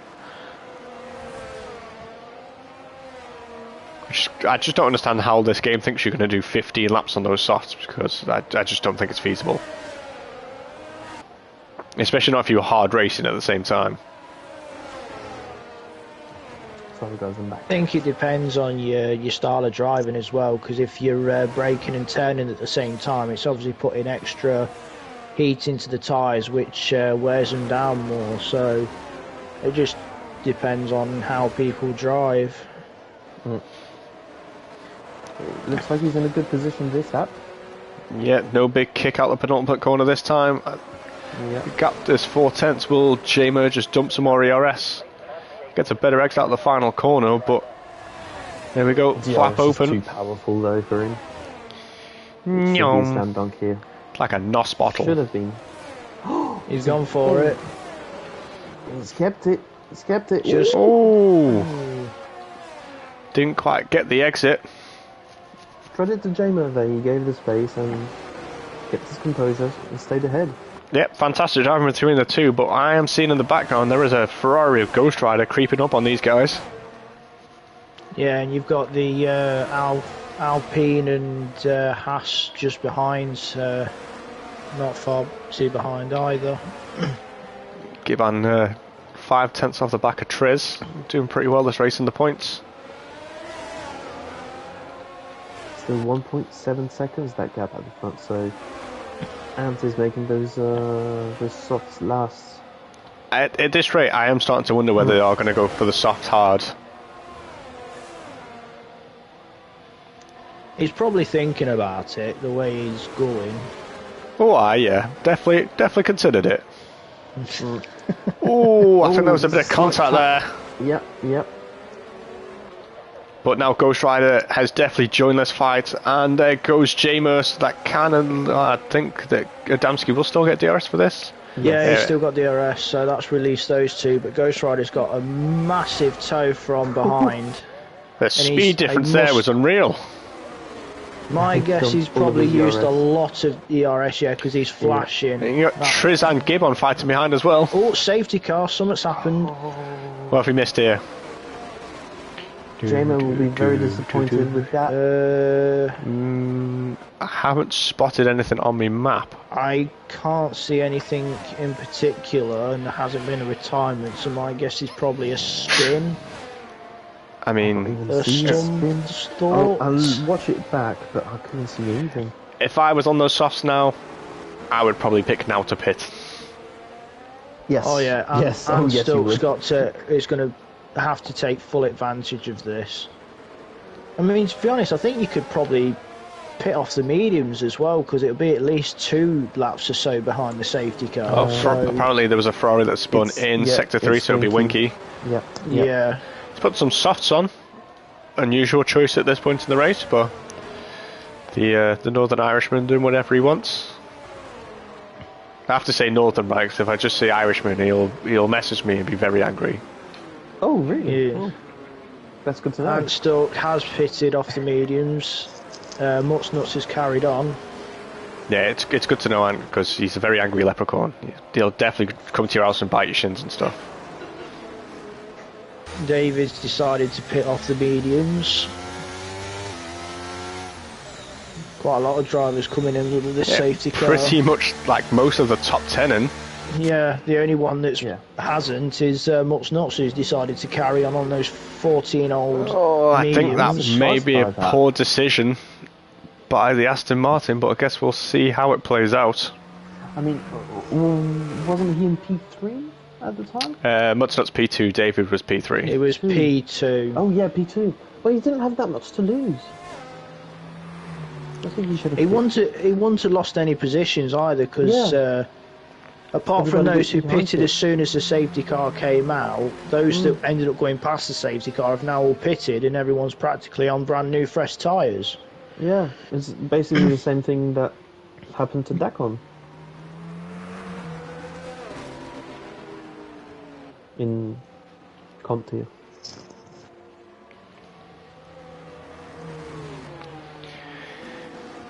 I just don't understand how this game thinks you're going to do 15 laps on those softs, because I just don't think it's feasible. Especially not if you're hard racing at the same time. Sorry guys, I'm back. I think it depends on your style of driving as well, because if you're braking and turning at the same time, it's obviously putting extra heat into the tyres, which wears them down more. So it just depends on how people drive. Looks like he's in a good position this lap. Yeah, no big kick out the penultimate corner this time. Yeah. Gap is 4/10. Will Jamer just dump some more ERS? Gets a better exit out of the final corner, but there we go. Flap DRS is open. too powerful though for him. Should be a slam dunk here. Like a NOS bottle. Should have been. He's gone for it. He's kept it. He's kept it. Just Oh! Didn't quite get the exit. Credit to Jamer there. He gave the space and kept his composure and stayed ahead. Yep, fantastic driving between the two, but I am seeing in the background there is a Ferrari of Ghost Rider creeping up on these guys. Yeah, and you've got the Alpine and Haas just behind, not far too behind either. Given 5/10 off the back of Triz. Doing pretty well this race in the points. Still 1.7 seconds that gap at the front, so Ant is making those softs last. At this rate, I am starting to wonder whether they are going to go for the soft hard. He's probably thinking about it, the way he's going. Oh, yeah, definitely considered it. Oh, I think there was a bit of contact there. Yep. But now Ghost Rider has definitely joined this fight, and there goes Jamer, so that can, and I think that Adamski will still get DRS for this. Yeah, he's still got DRS, so that's released those two. But Ghost Rider's got a massive tow from behind. The speed difference there was unreal. My guess he's probably used a lot of ERS, yeah, because he's flashing. And you got Triz and Gibbon fighting behind as well. Oh, safety car, something's happened. What have we missed here? JMO will be very disappointed with that. I haven't spotted anything on my map. I can't see anything in particular, and there hasn't been a retirement, so my guess is probably a spin. I mean, I'll watch it back, but I couldn't see anything. If I was on those softs now, I would probably pick now to pit. Yes. Oh yeah. And, yes. And yes, Stokes is going to have to take full advantage of this. I mean, to be honest, I think you could probably pit off the mediums as well, because it'll be at least 2 laps or so behind the safety car. Oh, apparently there was a Ferrari that spun in Sector 3, so it'll be Winky. Yeah. Let's put some softs on. Unusual choice at this point in the race, but the Northern Irishman doing whatever he wants. I have to say Northern, right? Because if I just say Irishman, he'll message me and be very angry. Oh, really? Yeah. Oh, that's good to know. And Stoke has pitted off the mediums. Mutz Nuts has carried on. Yeah, it's good to know, because he's a very angry leprechaun. He'll definitely come to your house and bite your shins and stuff. David's decided to pit off the mediums. Quite a lot of drivers coming in with this safety car. Pretty much like most of the top 10 in. Yeah, the only one that hasn't is Mutz Nuts, who's decided to carry on those 14 old I think that may be a poor decision by the Aston Martin, but I guess we'll see how it plays out. I mean, wasn't he in P3 at the time? Mutz Nuts P2, David was P3. It was P2. Oh yeah, P2. Well, he didn't have that much to lose. I think he should have. He wouldn't have lost any positions either, because apart from those who pitted as soon as the safety car came out, those that ended up going past the safety car have now all pitted, and everyone's practically on brand new fresh tyres. Yeah, it's basically the same thing that happened to Dacon in Comte.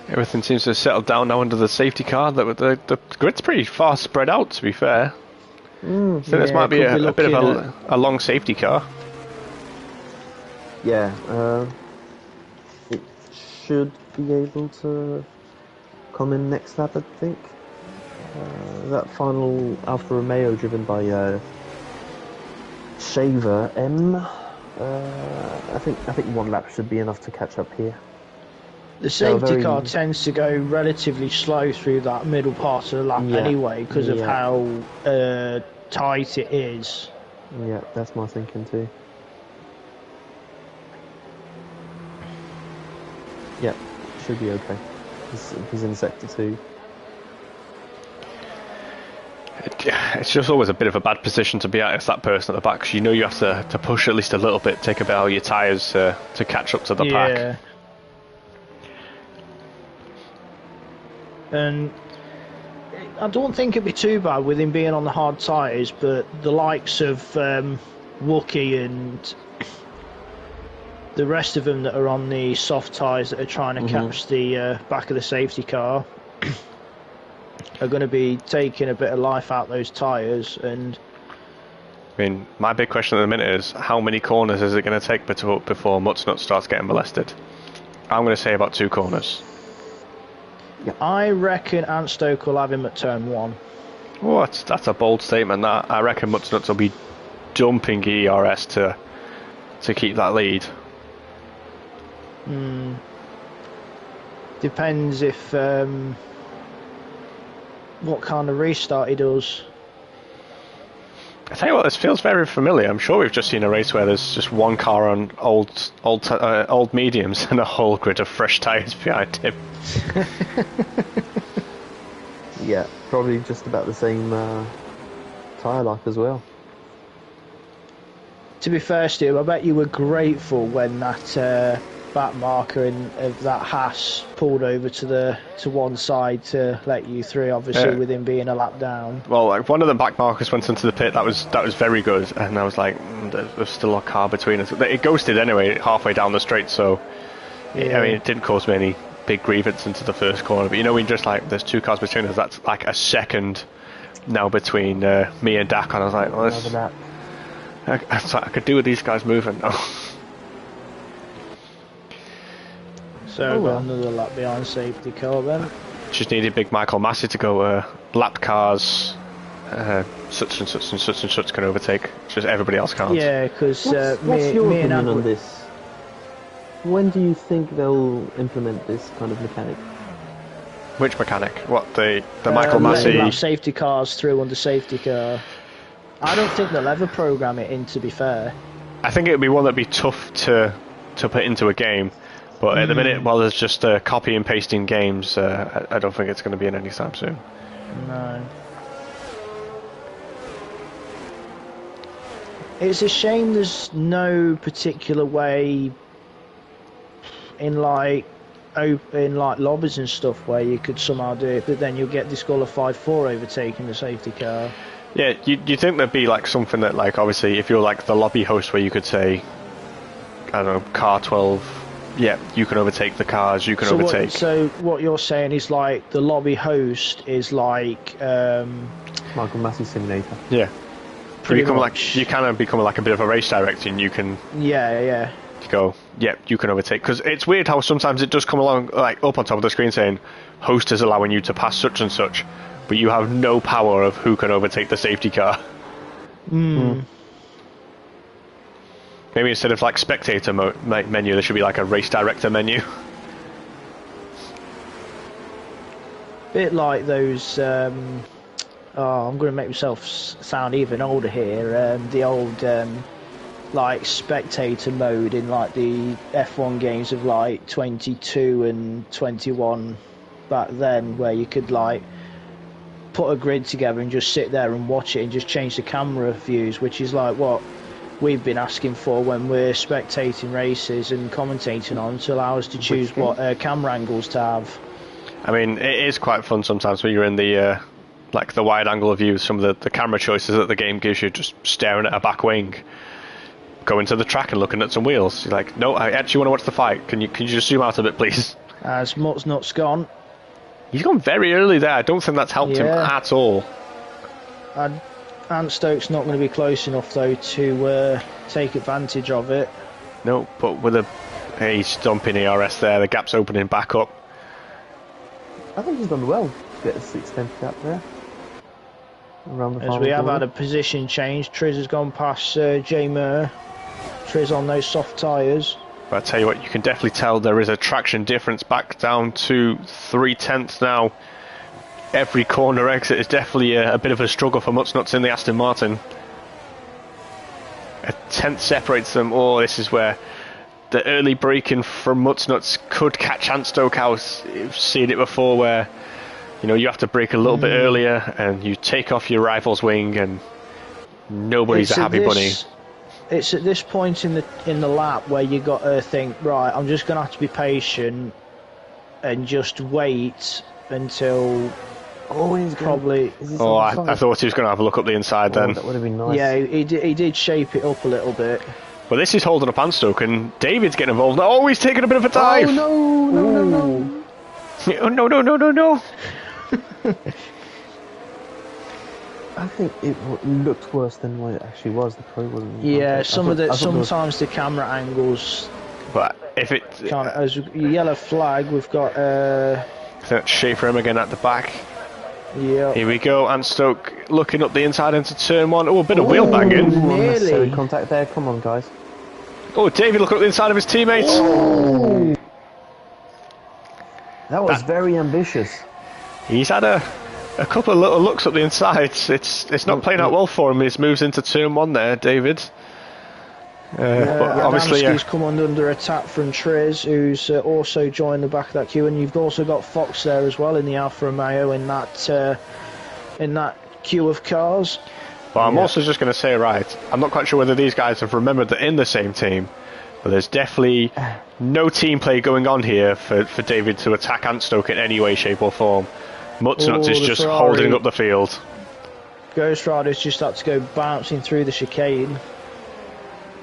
Everything seems to have settled down now under the safety car. The grid's pretty far spread out, to be fair. So this might be a bit of a long safety car. Yeah, it should be able to come in next lap, I think. That final Alfa Romeo driven by Shaver M. I think 1 lap should be enough to catch up here. The safety car tends to go relatively slow through that middle part of the lap anyway, because of how tight it is. Yeah, that's my thinking too. Yeah, should be okay. He's in sector 2. It's just always a bit of a bad position to be at as that person at the back, because you know you have to push at least a little bit, take a bit out of your tyres to catch up to the pack. And I don't think it'd be too bad with him being on the hard tyres, but the likes of Wookie and the rest of them that are on the soft tyres that are trying to catch the back of the safety car are going to be taking a bit of life out those tyres. And I mean, my big question at the minute is, how many corners is it going to take before Mutz Nuts starts getting molested? I'm going to say about 2 corners. I reckon Ant Stoke will have him at turn 1. What? That's a bold statement. That I reckon Mutz Nuts will be dumping ERS to keep that lead. Depends if what kind of restart he does. I tell you what, this feels very familiar. I'm sure we've just seen a race where there's just 1 car on old mediums and a whole grid of fresh tyres behind him. Yeah, probably just about the same tyre life as well. To be fair, Stu, I bet you were grateful when that back marker of that Haas pulled over to one side to let you through, obviously with him being a lap down. Well, like one of the back markers went into the pit. That was very good, and I was like, there's still a car between us. It ghosted anyway halfway down the straight, so I mean, it didn't cause me any big grievance into the first corner. But when just like there's 2 cars between us, that's like a second now between me and Dak, and I was like, well, I could do with these guys moving now. So got another lap behind safety car then. Just needed Big Michael Massey to go lap cars. Such and such and such and such can overtake. Just everybody else can't. Yeah, because what's your opinion on this? When do you think they'll implement this kind of mechanic? Which mechanic? What, the Michael Massey? Lap safety cars through under safety car. I don't think they'll ever program it in, to be fair. I think it would be one that'd be tough to put into a game. But at the minute, while there's just copy and pasting games, I don't think it's going to be in any time soon. No. It's a shame there's no particular way in like lobbies and stuff where you could somehow do it, but then you'll get disqualified for overtaking the safety car. Yeah, you think there'd be like something that, like, obviously if you're like the lobby host where you could say, I don't know, car 12, yeah, you can overtake the cars, you can overtake. So what you're saying is like the lobby host is like Michael Massey simulator. Yeah. Pretty become much. like you kind of become like a bit of a race director, and you can go, yeah, you can overtake. Because it's weird how sometimes it does come along like up on top of the screen saying host is allowing you to pass such and such, but you have no power of who can overtake the safety car. Maybe instead of like spectator menu, there should be like a race director menu. Bit like those. I'm going to make myself sound even older here. The old like spectator mode in like the F1 games of like 22 and 21 back then, where you could like put a grid together and just sit there and watch it and just change the camera views, which is like what we've been asking for when we're spectating races and commentating on, to allow us to choose what camera angles to have. I mean, it is quite fun sometimes when you're in the like the wide angle view, some of the camera choices that the game gives you, just staring at a back wing, going to the track and looking at some wheels. You're like, no, I actually want to watch the fight. Can you just zoom out a bit, please? As Mutt's Nuts gone. He's gone very early there. I don't think that's helped him at all. Ant Stokes not going to be close enough though to take advantage of it. No, but with a stomping ERS there, the gap's opening back up. I think he's done well to get a 6/10 gap there. Around the as we have had a position change, Triz has gone past J Mur. Triz on those soft tyres. But I tell you what, you can definitely tell there is a traction difference back down to 3/10 now. Every corner exit is definitely a bit of a struggle for Mutsnuts in the Aston Martin. A tenth separates them. Oh, this is where the early braking from Mutsnuts could catch Antstoke out. You've seen it before where, you have to brake a little bit earlier and you take off your rival's wing and nobody's a happy bunny. It's at this point in the lap where you got to think, right, I'm just going to have to be patient and just wait until... he's probably... I thought he was going to have a look up the inside then. That would have been nice. Yeah, he did shape it up a little bit. Well, this is holding up Antstoke, and David's getting involved now. Oh, he's taking a bit of a dive! Oh, no. Oh, no. I think it looked worse than what it actually was. The Pro wasn't. Yeah, sometimes the camera angles... But if it... As yellow flag, we've got... I think that's Schaefer him again at the back. Yeah. Here we go, Antstoke looking up the inside into turn one. Oh, a bit of wheel banging. Unnecessary contact there. Come on, guys. Oh, David looking up the inside of his teammates. Oh. That was very ambitious. He's had a couple of little looks up the inside. It's not playing out well for him. He moves into turn one there, David. But obviously, Adamski's come under attack from Triz, who's also joined the back of that queue, and you've also got Fox there as well in the Alfa Romeo in that queue of cars. But I'm also just going to say, right, I'm not quite sure whether these guys have remembered that in the same team But there's definitely no team play going on here for David to attack Antstoke in any way, shape or form. Mutsnuts is just Ferrari. holding up the field. Ghost Rider's just had to go bouncing through the chicane.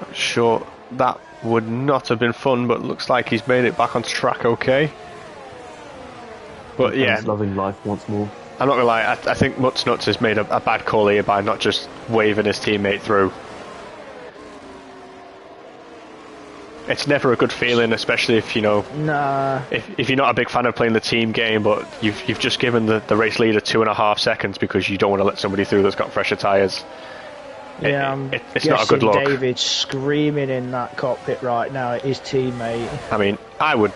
I'm sure that would not have been fun, but looks like he's made it back onto track okay. But yeah, loving life once more. I'm not gonna lie, I think Mutsnuts has made a bad call here by not just waving his teammate through. It's never a good feeling, especially if you know. Nah. If you're not a big fan of playing the team game, but you've just given the race leader 2.5 seconds because you don't want to let somebody through that's got fresher tyres. Yeah, It's not a good look. David's screaming in that cockpit right now at his teammate. I mean, I would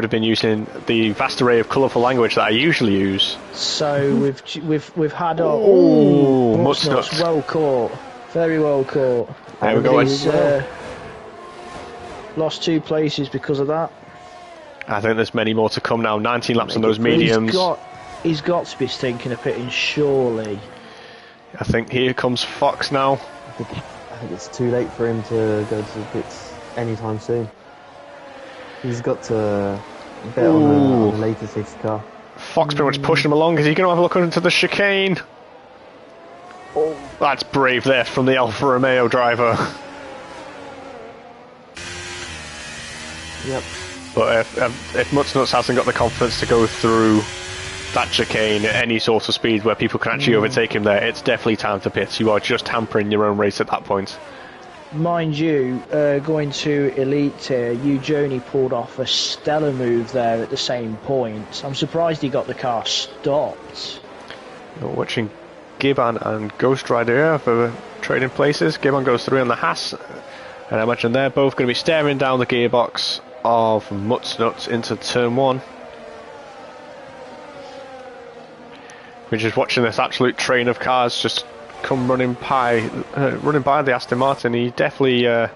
have been using the vast array of colourful language that I usually use. So we've had our Mutsnuts. well caught, very well caught. There we go. He's lost 2 places because of that. I think there's many more to come now. 19 laps on those mediums. He's got to be thinking of pitting, surely. I think here comes Fox now. I think it's too late for him to go to the pits anytime soon. He's got to bet on the later safety car. Fox pretty much pushing him along. Is he going to have a look into the chicane? Oh, that's brave there from the Alfa Romeo driver. Yep. But if Mutsnuts hasn't got the confidence to go through that chicane at any sort of speed where people can actually overtake him there, it's definitely time to pit. You are just hampering your own race at that point. Mind you, going to Elite tier, Joni pulled off a stellar move there at the same point. I'm surprised he got the car stopped. You're watching Gibbon and Ghost Rider here for trading places. Gibbon goes through on the Haas, and I imagine they're both going to be staring down the gearbox of Mutsnuts into turn 1. We're just watching this absolute train of cars just come running by the Aston Martin. He definitely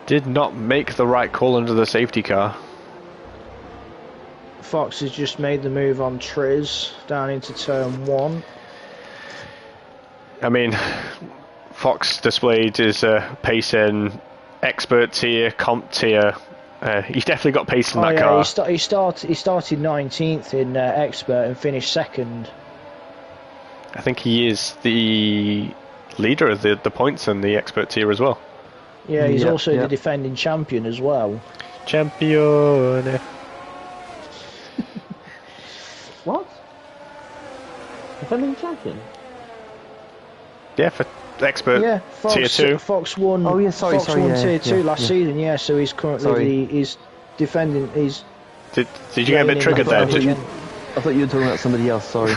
did not make the right call under the safety car. Fox has just made the move on Prix down into turn 1. I mean, Fox displayed his pace in expert tier, comp tier. He's definitely got pace in that car. He started 19th in expert and finished 2nd. I think he is the leader of the points in the expert tier as well. Yeah, he's also the defending champion as well. Champion. What? Defending champion? Yeah, for expert tier 2. Fox won. Oh yeah, Fox won tier 2 last season. Yeah, so he's currently he's defending. He's. Did you get a bit triggered there? I thought you were talking about somebody else. Sorry.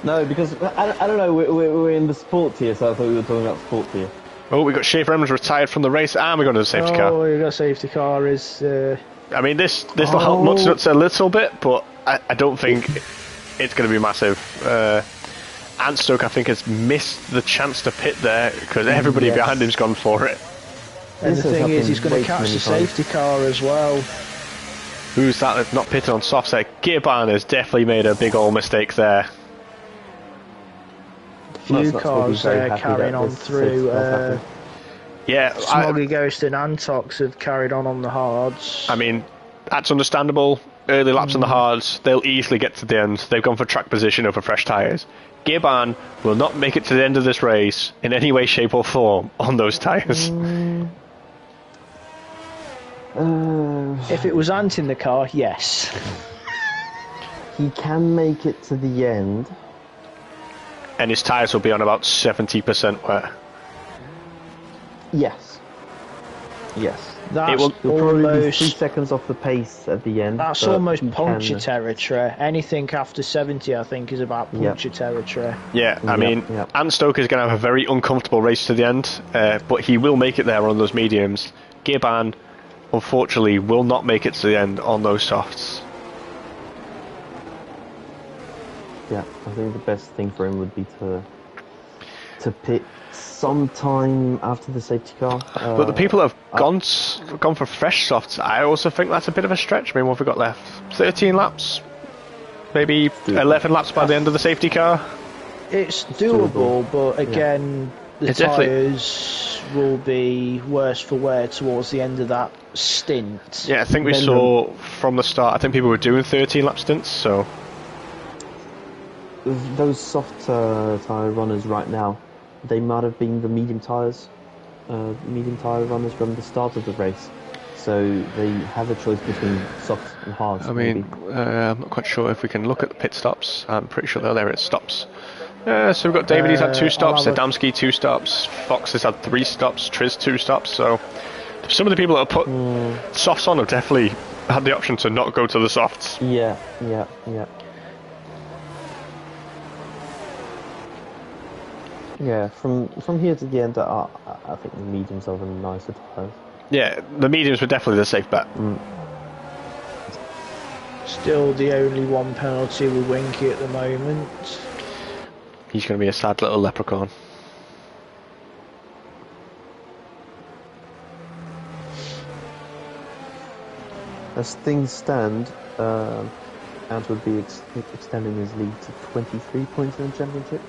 No, because I don't know. We're in the sport tier, so I thought we were talking about sport tier. Oh, we got Schaefer Evans retired from the race, and we're going to the safety car. Oh, we got safety car. I mean, this will help Mutsnuts a little bit, but I don't think it's going to be massive. Antstoke, I think, has missed the chance to pit there because everybody behind him's gone for it. And the thing is, he's going to catch the safety car as well. Who's that that's not pitted on soft set? Gibbon has definitely made a big old mistake there. Few cars carrying on through. Smoggy Ghost and Antox have carried on the hards. I mean, that's understandable. Early laps on the hards, they'll easily get to the end. They've gone for track position over fresh tyres. Gibbon will not make it to the end of this race in any way, shape or form on those tyres. If it was Ant in the car, yes. He can make it to the end. And his tyres will be on about 70% wear. Yes. That's He'll probably be 2 almost. seconds off the pace at the end. That's almost puncture territory. Anything after 70, I think, is about puncture territory. Yeah, I mean, Antstoke is going to have a very uncomfortable race to the end, but he will make it there on those mediums. Gibbon, unfortunately, will not make it to the end on those softs. Yeah, I think the best thing for him would be to pit sometime after the safety car. But the people that have gone for fresh softs, I also think that's a bit of a stretch. I mean, what have we got left? 13 laps? Maybe 11 laps by the end of the safety car? It's doable, but again, the tyres will be worse for wear towards the end of that stint. Yeah, I think we saw from the start, I think people were doing 13 lap stints, so... Those soft tyre runners right now, they might have been the medium tyre runners from the start of the race. So they have a choice between soft and hard. I mean, I'm not quite sure if we can look at the pit stops. I'm pretty sure they're there at stops. So we've got David, he's had 2 stops, Adamski 2 stops, Fox has had 3 stops, Triz 2 stops, so some of the people that have put softs on have definitely had the option to not go to the softs. Yeah. Yeah, from here to the end, I think the mediums are the nicer tyres. Yeah, the mediums were definitely the safe bet. Still the only one penalty with Winky at the moment. He's going to be a sad little leprechaun. As things stand, Ant would be extending his lead to 23 points in the championship.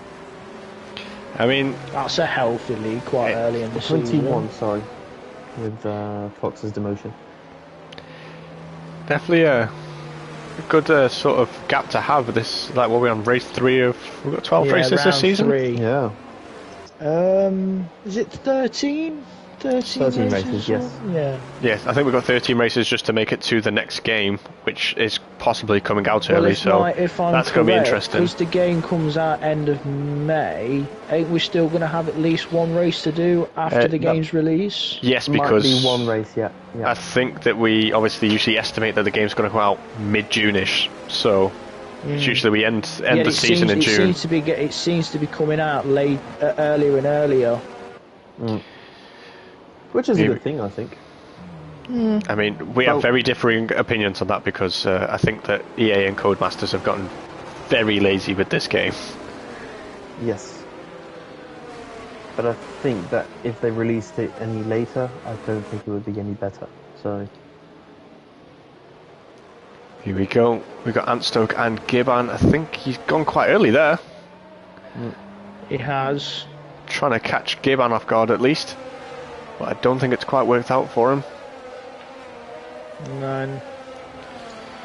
I mean... That's a healthy lead quite early in the 21, season. 21, sorry, with Fox's demotion. Definitely a good sort of gap to have with this, like what we're on race 3 of... We've got 12 races this season? 3. Yeah. Is it 13? 13 races, yes. Yeah. Yes, I think we've got 13 races just to make it to the next game, which is possibly coming out early, so that's going to be interesting. Because the game comes out end of May, ain't we still going to have at least one race to do after the game's release? Yes, because... Might be one race, yeah. I think that we obviously usually estimate that the game's going to come out mid-June-ish, so it's usually we end the season in June. It seems to be coming out earlier and earlier. Which is a good thing, I think. I mean, we have very differing opinions on that because I think that EA and Codemasters have gotten very lazy with this game. Yes. But I think that if they released it any later, I don't think it would be any better. So... Here we go. We've got Antstoke and Gibbon. I think he's gone quite early there. He has. Trying to catch Gibbon off guard at least. But I don't think it's quite worked out for him. No.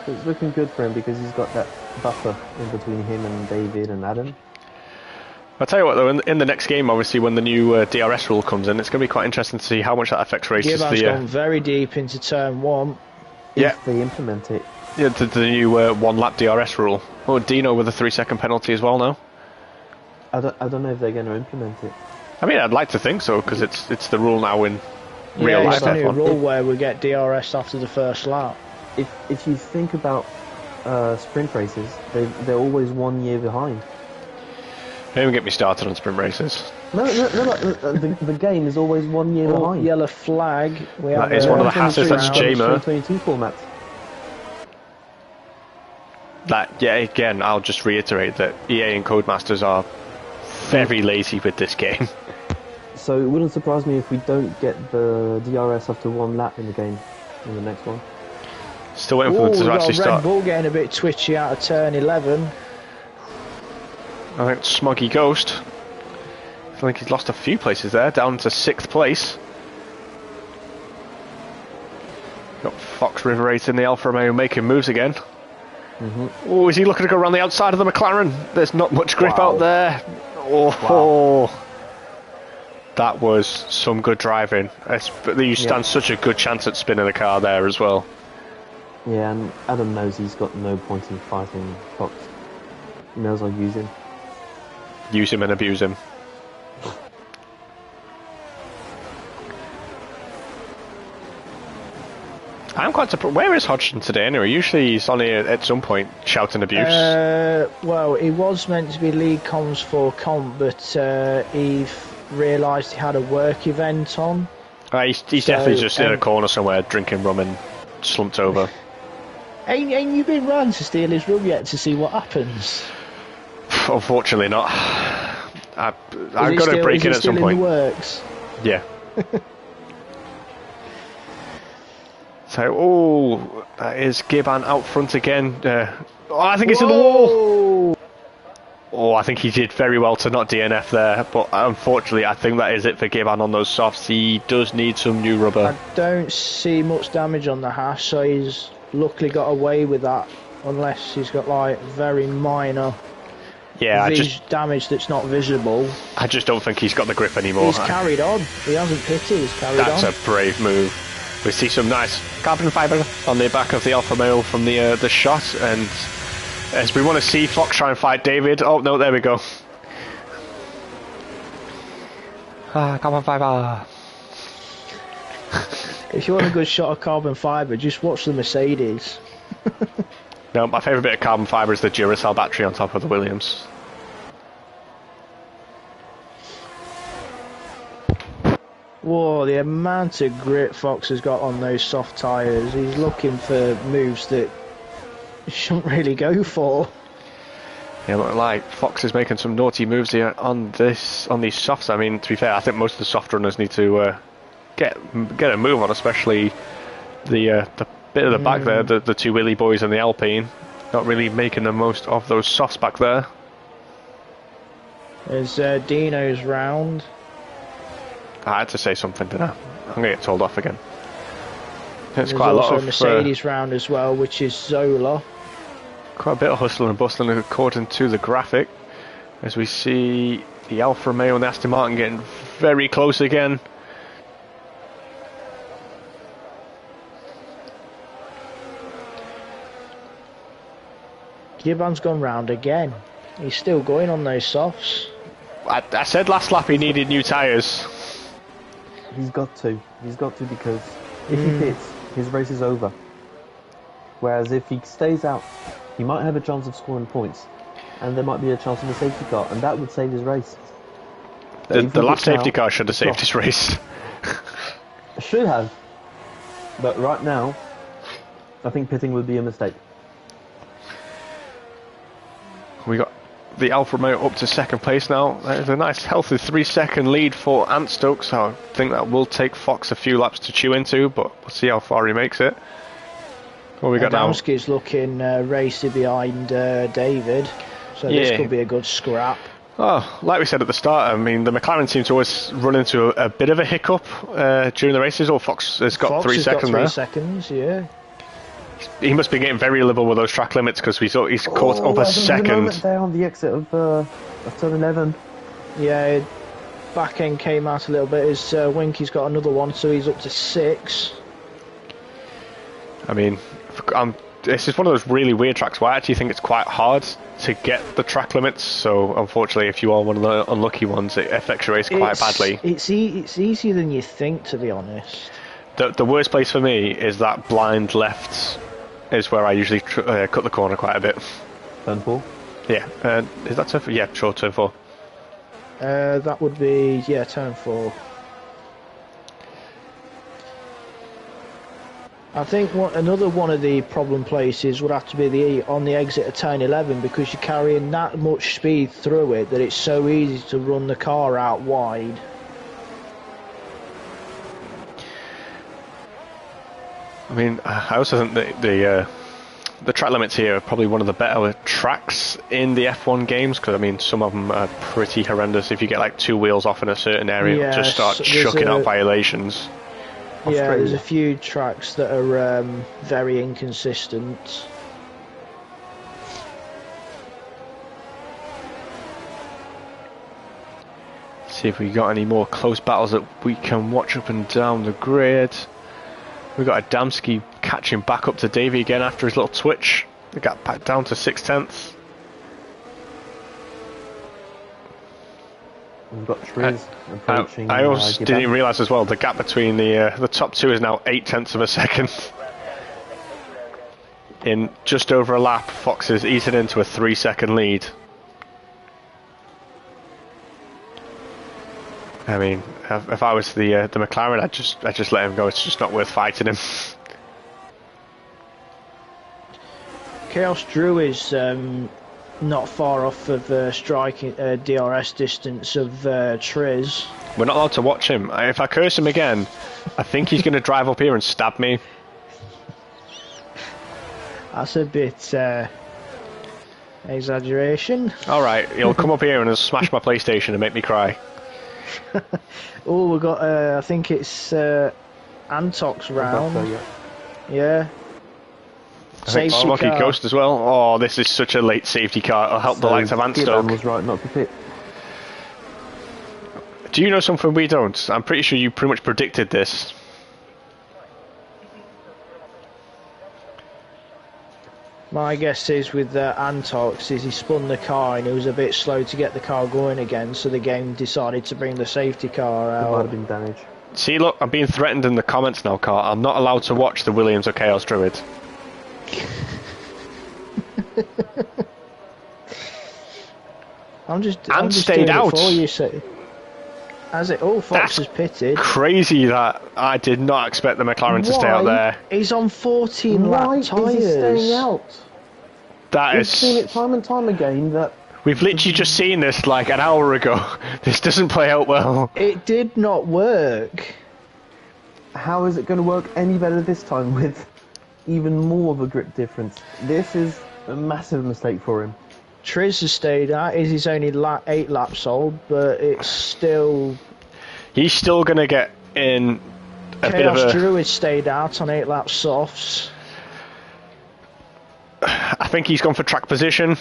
It's looking good for him because he's got that buffer in between him and David and Adam. I'll tell you what though, in the next game, obviously, when the new DRS rule comes in, it's going to be quite interesting to see how much that affects races. Gibbon's gone very deep into turn 1. If they implement it. Yeah, the new 1-lap DRS rule. Oh, Dino with a 3-second penalty as well now. I don't know if they're going to implement it. I mean, I'd like to think so, because it's the rule now in real life. It's the new rule where we get DRS after the first lap. If you think about sprint races, they're always 1 year behind. Don't even get me started on sprint races. No, the game is always 1 year behind. Yellow flag. That is one of the hasses, that's Jamer. 2022 format. Again, I'll just reiterate that EA and Codemasters are very lazy with this game. So it wouldn't surprise me if we don't get the DRS after 1 lap in the game, in the next one. Still waiting for them to actually start. Red Bull getting a bit twitchy out of turn 11. I think Smoggy Ghost. I think he's lost a few places there, down to 6th place. Got Fox River 8 in the Alfa Romeo making moves again. Oh, is he looking to go around the outside of the McLaren? There's not much grip out there. Oh, that was some good driving. You stand such a good chance at spinning the car there as well. Yeah, and Adam knows he's got no point in fighting Fox. He knows I'll use him. Use him and abuse him. I'm quite surprised. Where is Hodgson today anyway? Usually he's on here at some point shouting abuse. Well, he was meant to be lead comms for comp, but he realised he had a work event on. He's definitely just in a corner somewhere drinking rum and slumped over. Ain't you been round to steal his rum yet to see what happens? Unfortunately not. I've got to break in at some point. In the works? Yeah. So, that is Gibbon out front again. I think it's in the wall. Oh, I think he did very well to not DNF there, but unfortunately, I think that is it for Gibbon on those softs. He does need some new rubber. I don't see much damage on the hash, so he's luckily got away with that, unless he's got like very minor damage that's not visible. I just don't think he's got the grip anymore. He's carried on. He hasn't pitted, he's carried on. That's a brave move. We see some nice carbon fibre on the back of the Alfa Romeo from the shot, and as we want to see Fox try and fight David. Oh no, there we go. Carbon fibre. If you want a good shot of carbon fibre, just watch the Mercedes. No, my favourite bit of carbon fibre is the Duracell battery on top of the Williams. Whoa, the amount of grip Fox has got on those soft tyres. He's looking for moves that he shouldn't really go for. Yeah, but like Fox is making some naughty moves here on these softs. I mean, to be fair, I think most of the soft runners need to get a move on, especially the bit of the back there, the two Willy boys and the Alpine, not really making the most of those softs back there. There's Dino's round. I had to say something, didn't I? I'm going to get told off again. There's quite a lot of Mercedes round as well, which is Zola. Quite a bit of hustling and bustling according to the graphic, as we see the Alfa Romeo and the Aston Martin getting very close again. Gibbon's gone round again. He's still going on those softs. I said last lap he needed new tyres. He's got to because if he pits, his race is over. Whereas if he stays out, he might have a chance of scoring points, and there might be a chance of a safety car, and that would save his race. The last safety car should have saved his race. Should have, but right now, I think pitting would be a mistake. We got the Alfa Romeo up to second place now. There's a nice healthy 3-second lead for Ant Stokes. I think that will take Fox a few laps to chew into, but we'll see how far he makes it. What we got now? Adamski's looking racy behind David, so this could be a good scrap. Oh, like we said at the start, I mean, the McLaren seem to always run into a bit of a hiccup during the races. Fox has got 3 seconds there. 3 seconds, yeah. He must be getting very liberal with those track limits, because he's caught up a second. There on the exit of turn 11. Yeah, back end came out a little bit. His Winky's got another one, so he's up to 6. I mean, this is one of those really weird tracks where I actually think it's quite hard to get the track limits. So unfortunately, if you are one of the unlucky ones, it affects your race quite badly. It's easier than you think, to be honest. The worst place for me is that blind left. Is where I usually cut the corner quite a bit. Turn 4? Yeah. Is that turn 4? Yeah, sure, turn 4. That would be, turn 4. I think another one of the problem places would have to be on the exit of turn 11, because you're carrying that much speed through it that it's so easy to run the car out wide. I mean, I also think that the track limits here are probably one of the better tracks in the F1 games, because I mean, some of them are pretty horrendous. If you get like 2 wheels off in a certain area, just start chucking out violations. Yeah, there's a few tracks that are very inconsistent. See if we got any more close battles that we can watch up and down the grid. We've got Adamski catching back up to Davey again after his little twitch. They got back down to 6/10. We've got Prix approaching. I also didn't realise as well, the gap between the top 2 is now 0.8 of a second. In just over a lap, Fox is easing into a 3-second lead. I mean, if I was the McLaren, I'd just let him go. It's just not worth fighting him. Chaos Drew is not far off of striking DRS distance of Triz. We're not allowed to watch him. If I curse him again, I think he's going to drive up here and stab me. That's a bit Exaggeration. Alright, he'll come up here and smash my PlayStation and make me cry. Oh, we've got, I think it's Antok's round. So, yeah. Yeah. I think Smoky Ghost as well. Oh, this is such a late safety car. It'll help the likes of Antstoke. Was right not to pit. Do you know something we don't? I'm pretty sure you pretty much predicted this. My guess is with Antox is he spun the car and he was a bit slow to get the car going again, so the game decided to bring the safety car out. It might have been damaged. See, look, I'm being threatened in the comments now, Car. I'm not allowed to watch the Williams or Chaos Druid. I'm just stayed doing out. It for you, so. Has it? Oh, Fox has pitted. Crazy that I did not expect the McLaren to stay out there. He's on 14 lap tyres. Why is he staying out? We've seen it time and time again that... We've literally just seen this like an hour ago. This doesn't play out well. It did not work. How is it going to work any better this time with even more of a grip difference? This is a massive mistake for him. Triz has stayed out. He's only 8 laps old, but it's still... He's still going to get in a bit of a... Chaos Druid stayed out on 8 lap softs. I think he's gone for track position.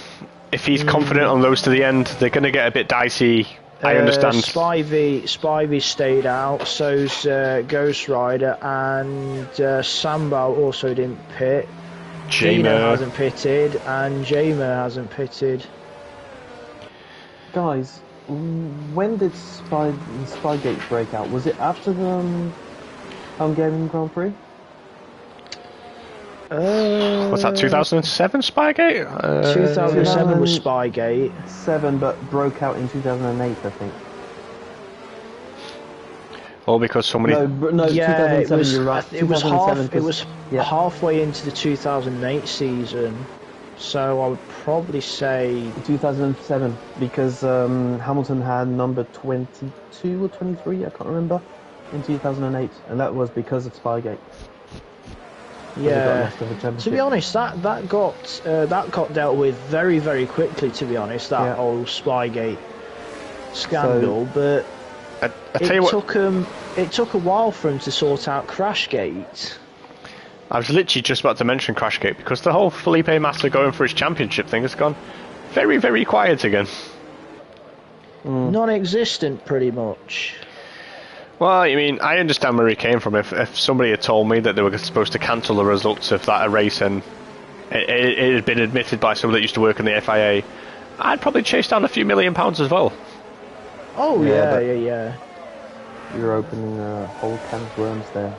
If he's confident on those to the end, they're going to get a bit dicey. I understand. Spivey stayed out, so's Ghost Rider, and Sambo also didn't pit. Dino hasn't pitted, and Jamer hasn't pitted. Guys, when did Spygate break out? Was it after the Hungarian Grand Prix? What's that, 2007 Spygate? 2007 was Spygate. 7, but broke out in 2008, I think. All because somebody... No, yeah, 2007, you're right. It was halfway into the 2008 season, so I would probably say... 2007, because Hamilton had number 22 or 23, I can't remember, in 2008, and that was because of Spygate. Yeah, to be honest, that got dealt with very, very quickly, to be honest, that whole Spygate scandal, but... It took a while for him to sort out Crashgate. I was literally just about to mention Crashgate because the whole Felipe Massa going for his championship thing has gone very, very quiet again. Non-existent, pretty much. Well, I mean, I understand where he came from. If somebody had told me that they were supposed to cancel the results of that race and it had been admitted by somebody that used to work in the FIA, I'd probably chase down a few £1 million as well. Oh, yeah. You're opening a whole can of worms there.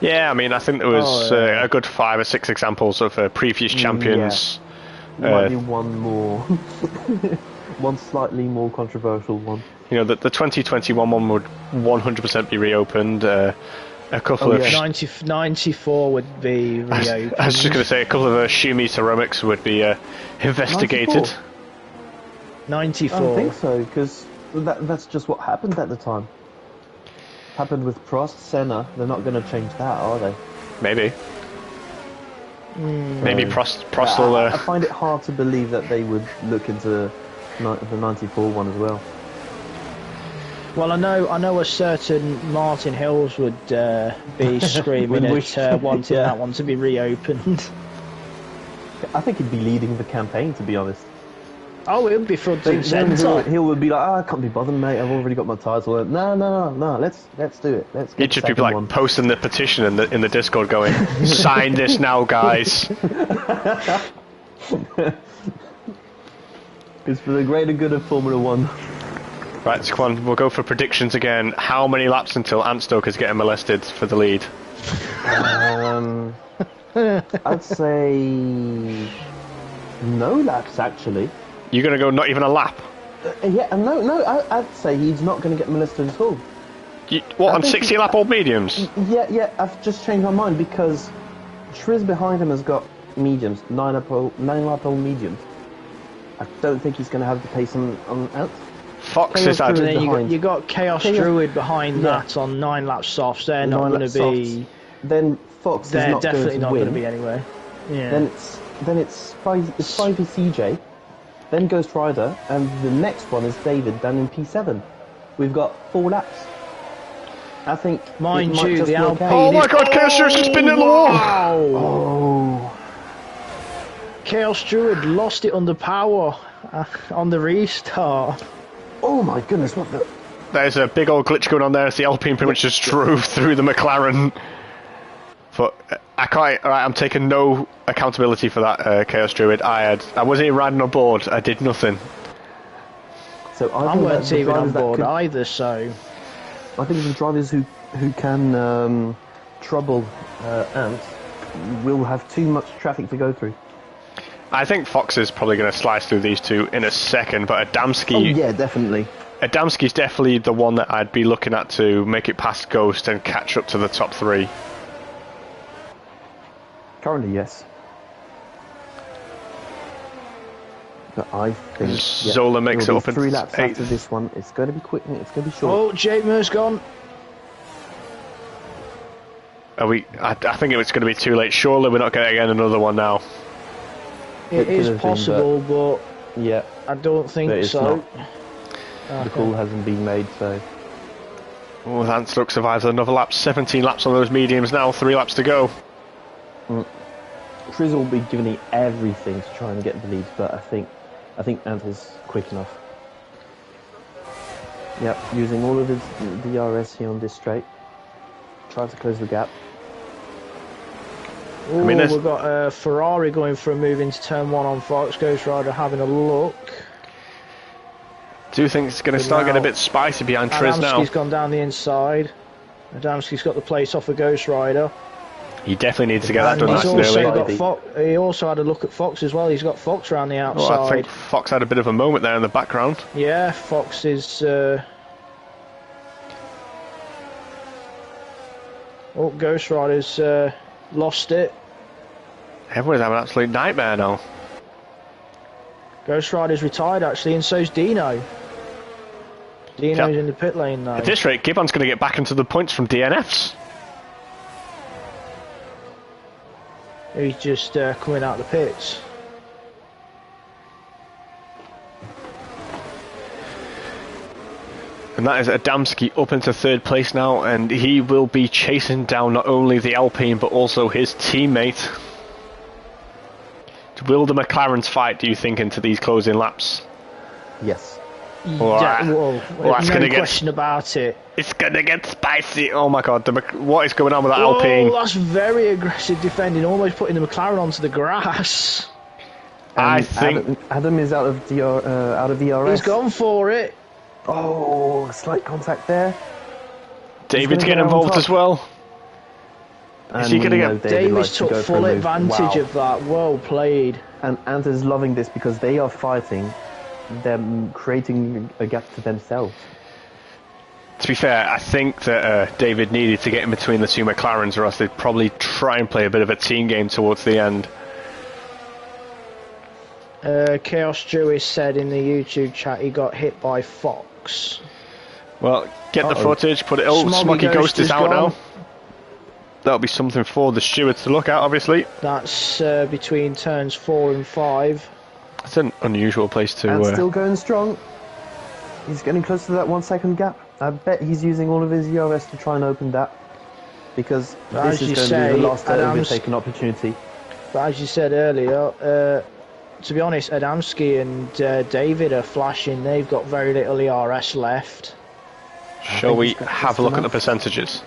Yeah, I mean, I think there was a good 5 or 6 examples of previous champions. Yeah. Might be one more. One slightly more controversial one. You know, the 2021 one would 100% be reopened. A couple of... 94 would be reopened. I was just going to say, a couple of Shumi ceramics would be investigated. 94. I don't think so, because that's just what happened at the time. Happened with Prost, Senna. They're not going to change that, are they? Maybe. Maybe Prost will... I find it hard to believe that they would look into the 94 one as well. Well, I know a certain Martin Hills would be screaming at wanting that one to be reopened. I think he'd be leading the campaign, to be honest. Oh, it would be front and centre. He would be like, I can't be bothered, mate. I've already got my title. No. Let's do it. Let's get. It'd just be like posting the petition in the Discord, going, "Sign this now, guys." It's for the greater good of Formula One. Right, so come on, we'll go for predictions again. How many laps until Antstoke is getting molested for the lead? I'd say no laps, actually. You're going to go not even a lap? I'd say he's not going to get molested at all. On 60 lap old mediums? Yeah, I've just changed my mind because Triz behind him has got mediums, 9 lap old mediums. I don't think he's going to have the pace on Ant. Fox is out. You got Chaos Druid behind that on 9 lap softs. They're not going to be. Then Fox is not definitely going to not win. Going to be anyway. Yeah. Then it's 5 CJ, then Ghost Rider, and the next one is David down in P7. We've got 4 laps. I think. Mind you, the Alpine. Oh my God, Chaos Steward's just been in the wall! Oh. Chaos Steward lost it under power on the restart. Oh my goodness, what the. There's a big old glitch going on there as the Alpine pretty much just drove through the McLaren. But I can't. Alright, I'm taking no accountability for that, Chaos Druid. I wasn't even riding on board. I did nothing. So I weren't even on board either. So I think the drivers who can trouble Ant will have too much traffic to go through. I think Fox is probably going to slice through these two in a second, but Adamski. Oh yeah, definitely. Adamski's definitely the one that I'd be looking at to make it past Ghost and catch up to the top 3. Currently, yes. But I think Zola makes it up in 3 laps after this one. It's going to be quick and it's going to be short. Oh, Jamer's gone. Are we? I think it's going to be too late. Surely we're not going to get another one now. It is possible, but yeah, I don't think so. The call hasn't been made, so. Oh, Lance looks survives another lap. 17 laps on those mediums now. 3 laps to go. Prix will be giving it everything to try and get the lead, but I think Ant is quick enough. Yep, using all of his DRS here on this straight. Try to close the gap. Ooh, we've got Ferrari going for a move into turn 1 on Fox. Ghost Rider having a look. Do you think it's going to start getting a bit spicy behind Triz now? Adamski's gone down the inside. Adamski's got the place off of Ghost Rider. He definitely needs to get that done nice and early. He also had a look at Fox as well. He's got Fox around the outside. Oh, I think Fox had a bit of a moment there in the background. Yeah, Fox is... Oh, Ghost Rider's lost it. Everyone's having an absolute nightmare now. Ghost Rider's retired actually, and so's Dino. Dino's in the pit lane now. At this rate, Gibbon's going to get back into the points from DNFs. He's just coming out of the pits. And that is Adamski up into 3rd place now, and he will be chasing down not only the Alpine but also his teammate. Will the McLarens fight, do you think, into these closing laps? Yes. That's no question about it. It's going to get spicy. Oh my God, what is going on with that Alpine? Oh, that's very aggressive defending, almost putting the McLaren onto the grass. I think Adam is out of DRS. He's gone for it. Oh, slight contact there. David's getting involved as well. Is he going to get... Davis took full advantage of that. Well played. And Ant is loving this because they are fighting. They're creating a gap to themselves. To be fair, I think that David needed to get in between the 2 McLarens, or else they'd probably try and play a bit of a team game towards the end. Chaos Jewish said in the YouTube chat he got hit by Fox. Well, get the footage, put it... Oh, Smoggy Ghost is out now. That'll be something for the stewards to look at, obviously. That's between turns 4 and 5. It's an unusual place to... And still going strong. He's getting close to that 1 second gap. I bet he's using all of his ERS to try and open that. Because this is going to be the last overtaken opportunity. But as you said earlier, to be honest, Adamski and David are flashing. They've got very little ERS left. Shall we have a look at the percentages?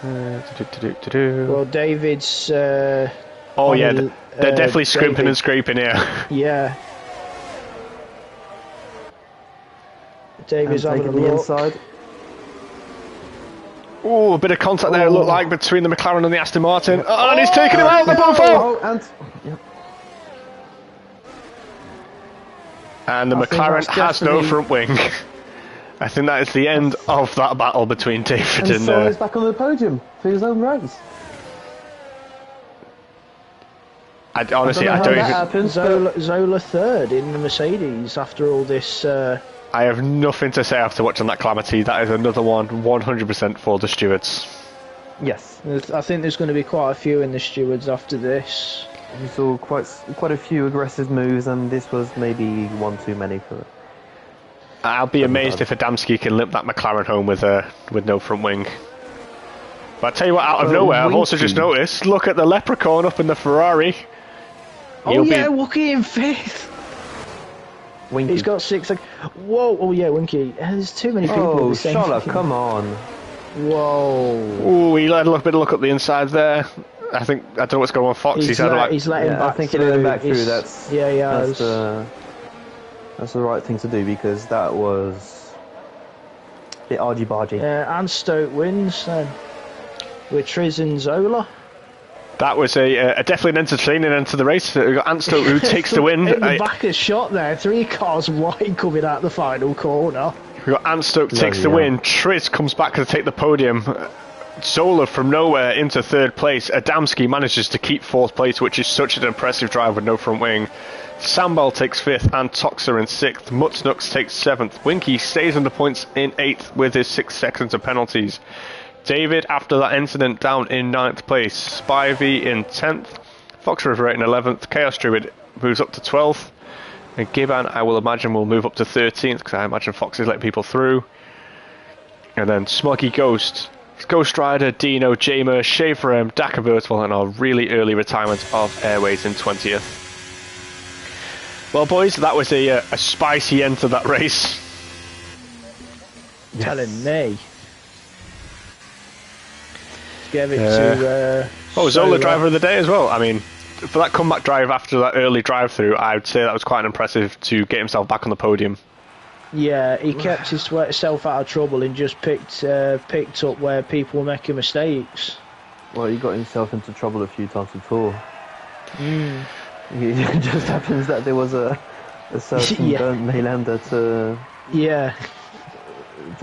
Well, David's... oh yeah, they're definitely scrimping and scraping here. Yeah. David's having a look. Inside. Oh, a bit of contact there, it looked like, between the McLaren and the Aston Martin. Oh, and he's taking him out, they're both out! And the McLaren has no front wing. I think that is the end of that battle between David and... so he's back on the podium for his own race. Honestly, I don't even... Zola 3rd in the Mercedes after all this... I have nothing to say after watching that calamity. That is another one, 100% for the stewards. Yes. I think there's going to be quite a few in the stewards after this. We saw quite a few aggressive moves, and this was maybe one too many for. I'll be amazed if Adamski can limp that McLaren home with no front wing. But I tell you what, out of nowhere, I've also just noticed. Look at the leprechaun up in the Ferrari. Wookie in 5th. Winky. He's got 6. Whoa! Oh yeah, Winky. There's too many people. Oh, shut up! Come on. Whoa! Ooh, he let a little bit of look up the inside there. I don't know what's going on with Fox. He's let him back I think through. he let him back through. That's the right thing to do, because that was a bit argy-bargy. Yeah, and Stoke wins then with Triz and Zola. That was a definitely an entertaining end to the race. We've got Ant Stoke who takes the win. In the back of shot there, 3 cars wide coming out the final corner. We've got Ant Stoke takes the win. Triz comes back to take the podium. Zola from nowhere into 3rd place. Adamski manages to keep 4th place, which is such an impressive drive with no front wing. Sambal takes 5th and Toxer in 6th. Mutsnux takes 7th. Winky stays on the points in 8th with his 6 seconds of penalties. David, after that incident, down in 9th place. Spivey in 10th. Fox River in 11th. Chaos Druid moves up to 12th. And Giban, I will imagine, will move up to 13th, because I imagine Fox is letting people through. And then Smoggy Ghost, Ghost Rider, Dino, Jamer, Schaefer M, Dakar Virtual, and our really early retirement of Airways in 20th. Well, boys, that was a spicy end to that race. Yes. Telling me. Give it to... Zola driver of the day as well. I mean, for that comeback drive after that early drive-through, I would say that was quite impressive to get himself back on the podium. Yeah, he kept himself out of trouble and just picked up where people were making mistakes. Well, he got himself into trouble a few times before. It just happens that there was a certain burnt Mailander to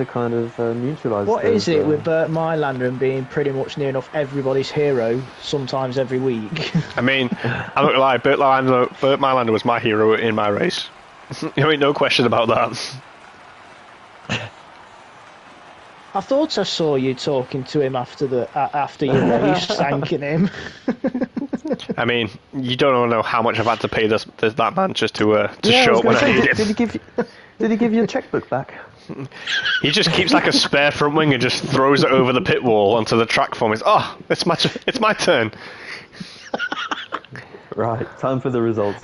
kind of neutralise. What is it with Burt Mylander and being pretty much near enough everybody's hero sometimes every week? I mean, I'm not gonna lie, Burt Mylander was my hero in my race. There ain't no question about that. I thought I saw you talking to him after your race, thanking him. I mean, you don't know how much I've had to pay that man just to show up when I need him. Did he give you a checkbook back? He just keeps like a spare front wing and just throws it over the pit wall onto the track for me. It's my turn. Right, time for the results.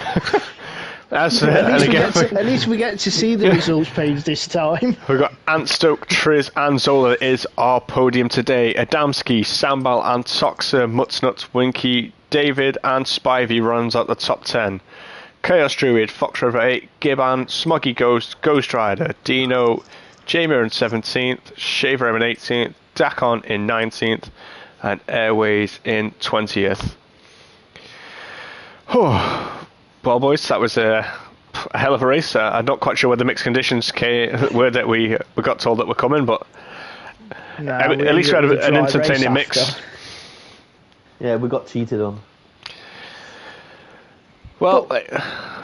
At least we get to see the results page this time. We've got Ant Stoke, Triz and Zola is our podium today. Adamski, Sambal and Toxer, Mutsnuts, Winky, David and Spivey runs out the top 10. Chaos Druid, Fox River 8, Giban, Smoggy Ghost, Ghost Rider, Dino, Jamer in 17th, Shaver in 18th, Dakon in 19th, and Airways in 20th. Well, boys, that was a hell of a race. I'm not quite sure where the mixed conditions were that we got told that were coming, but at least we had an entertaining mix. Yeah, we got cheated on. Well,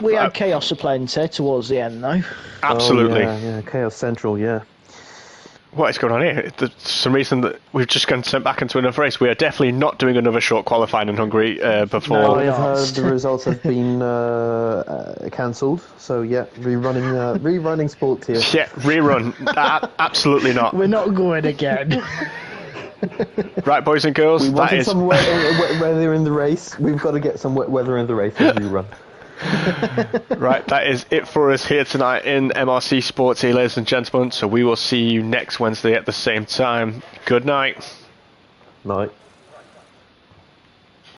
we had chaos aplenty towards the end, though. Absolutely. Yeah, chaos central. Yeah. What is going on here? There's some reason that we've just gotten sent back into another race. We are definitely not doing another short qualifying in Hungary before. No, I've heard the results have been cancelled. So yeah, rerunning sport here. Yeah, rerun. Absolutely not. We're not going again. Right, boys and girls. We wanted some wet weather in the race. We've got to get some wet weather in the race as we run. Right, that is it for us here tonight in MRC Sports here, ladies and gentlemen. So we will see you next Wednesday at the same time. Good night. Night.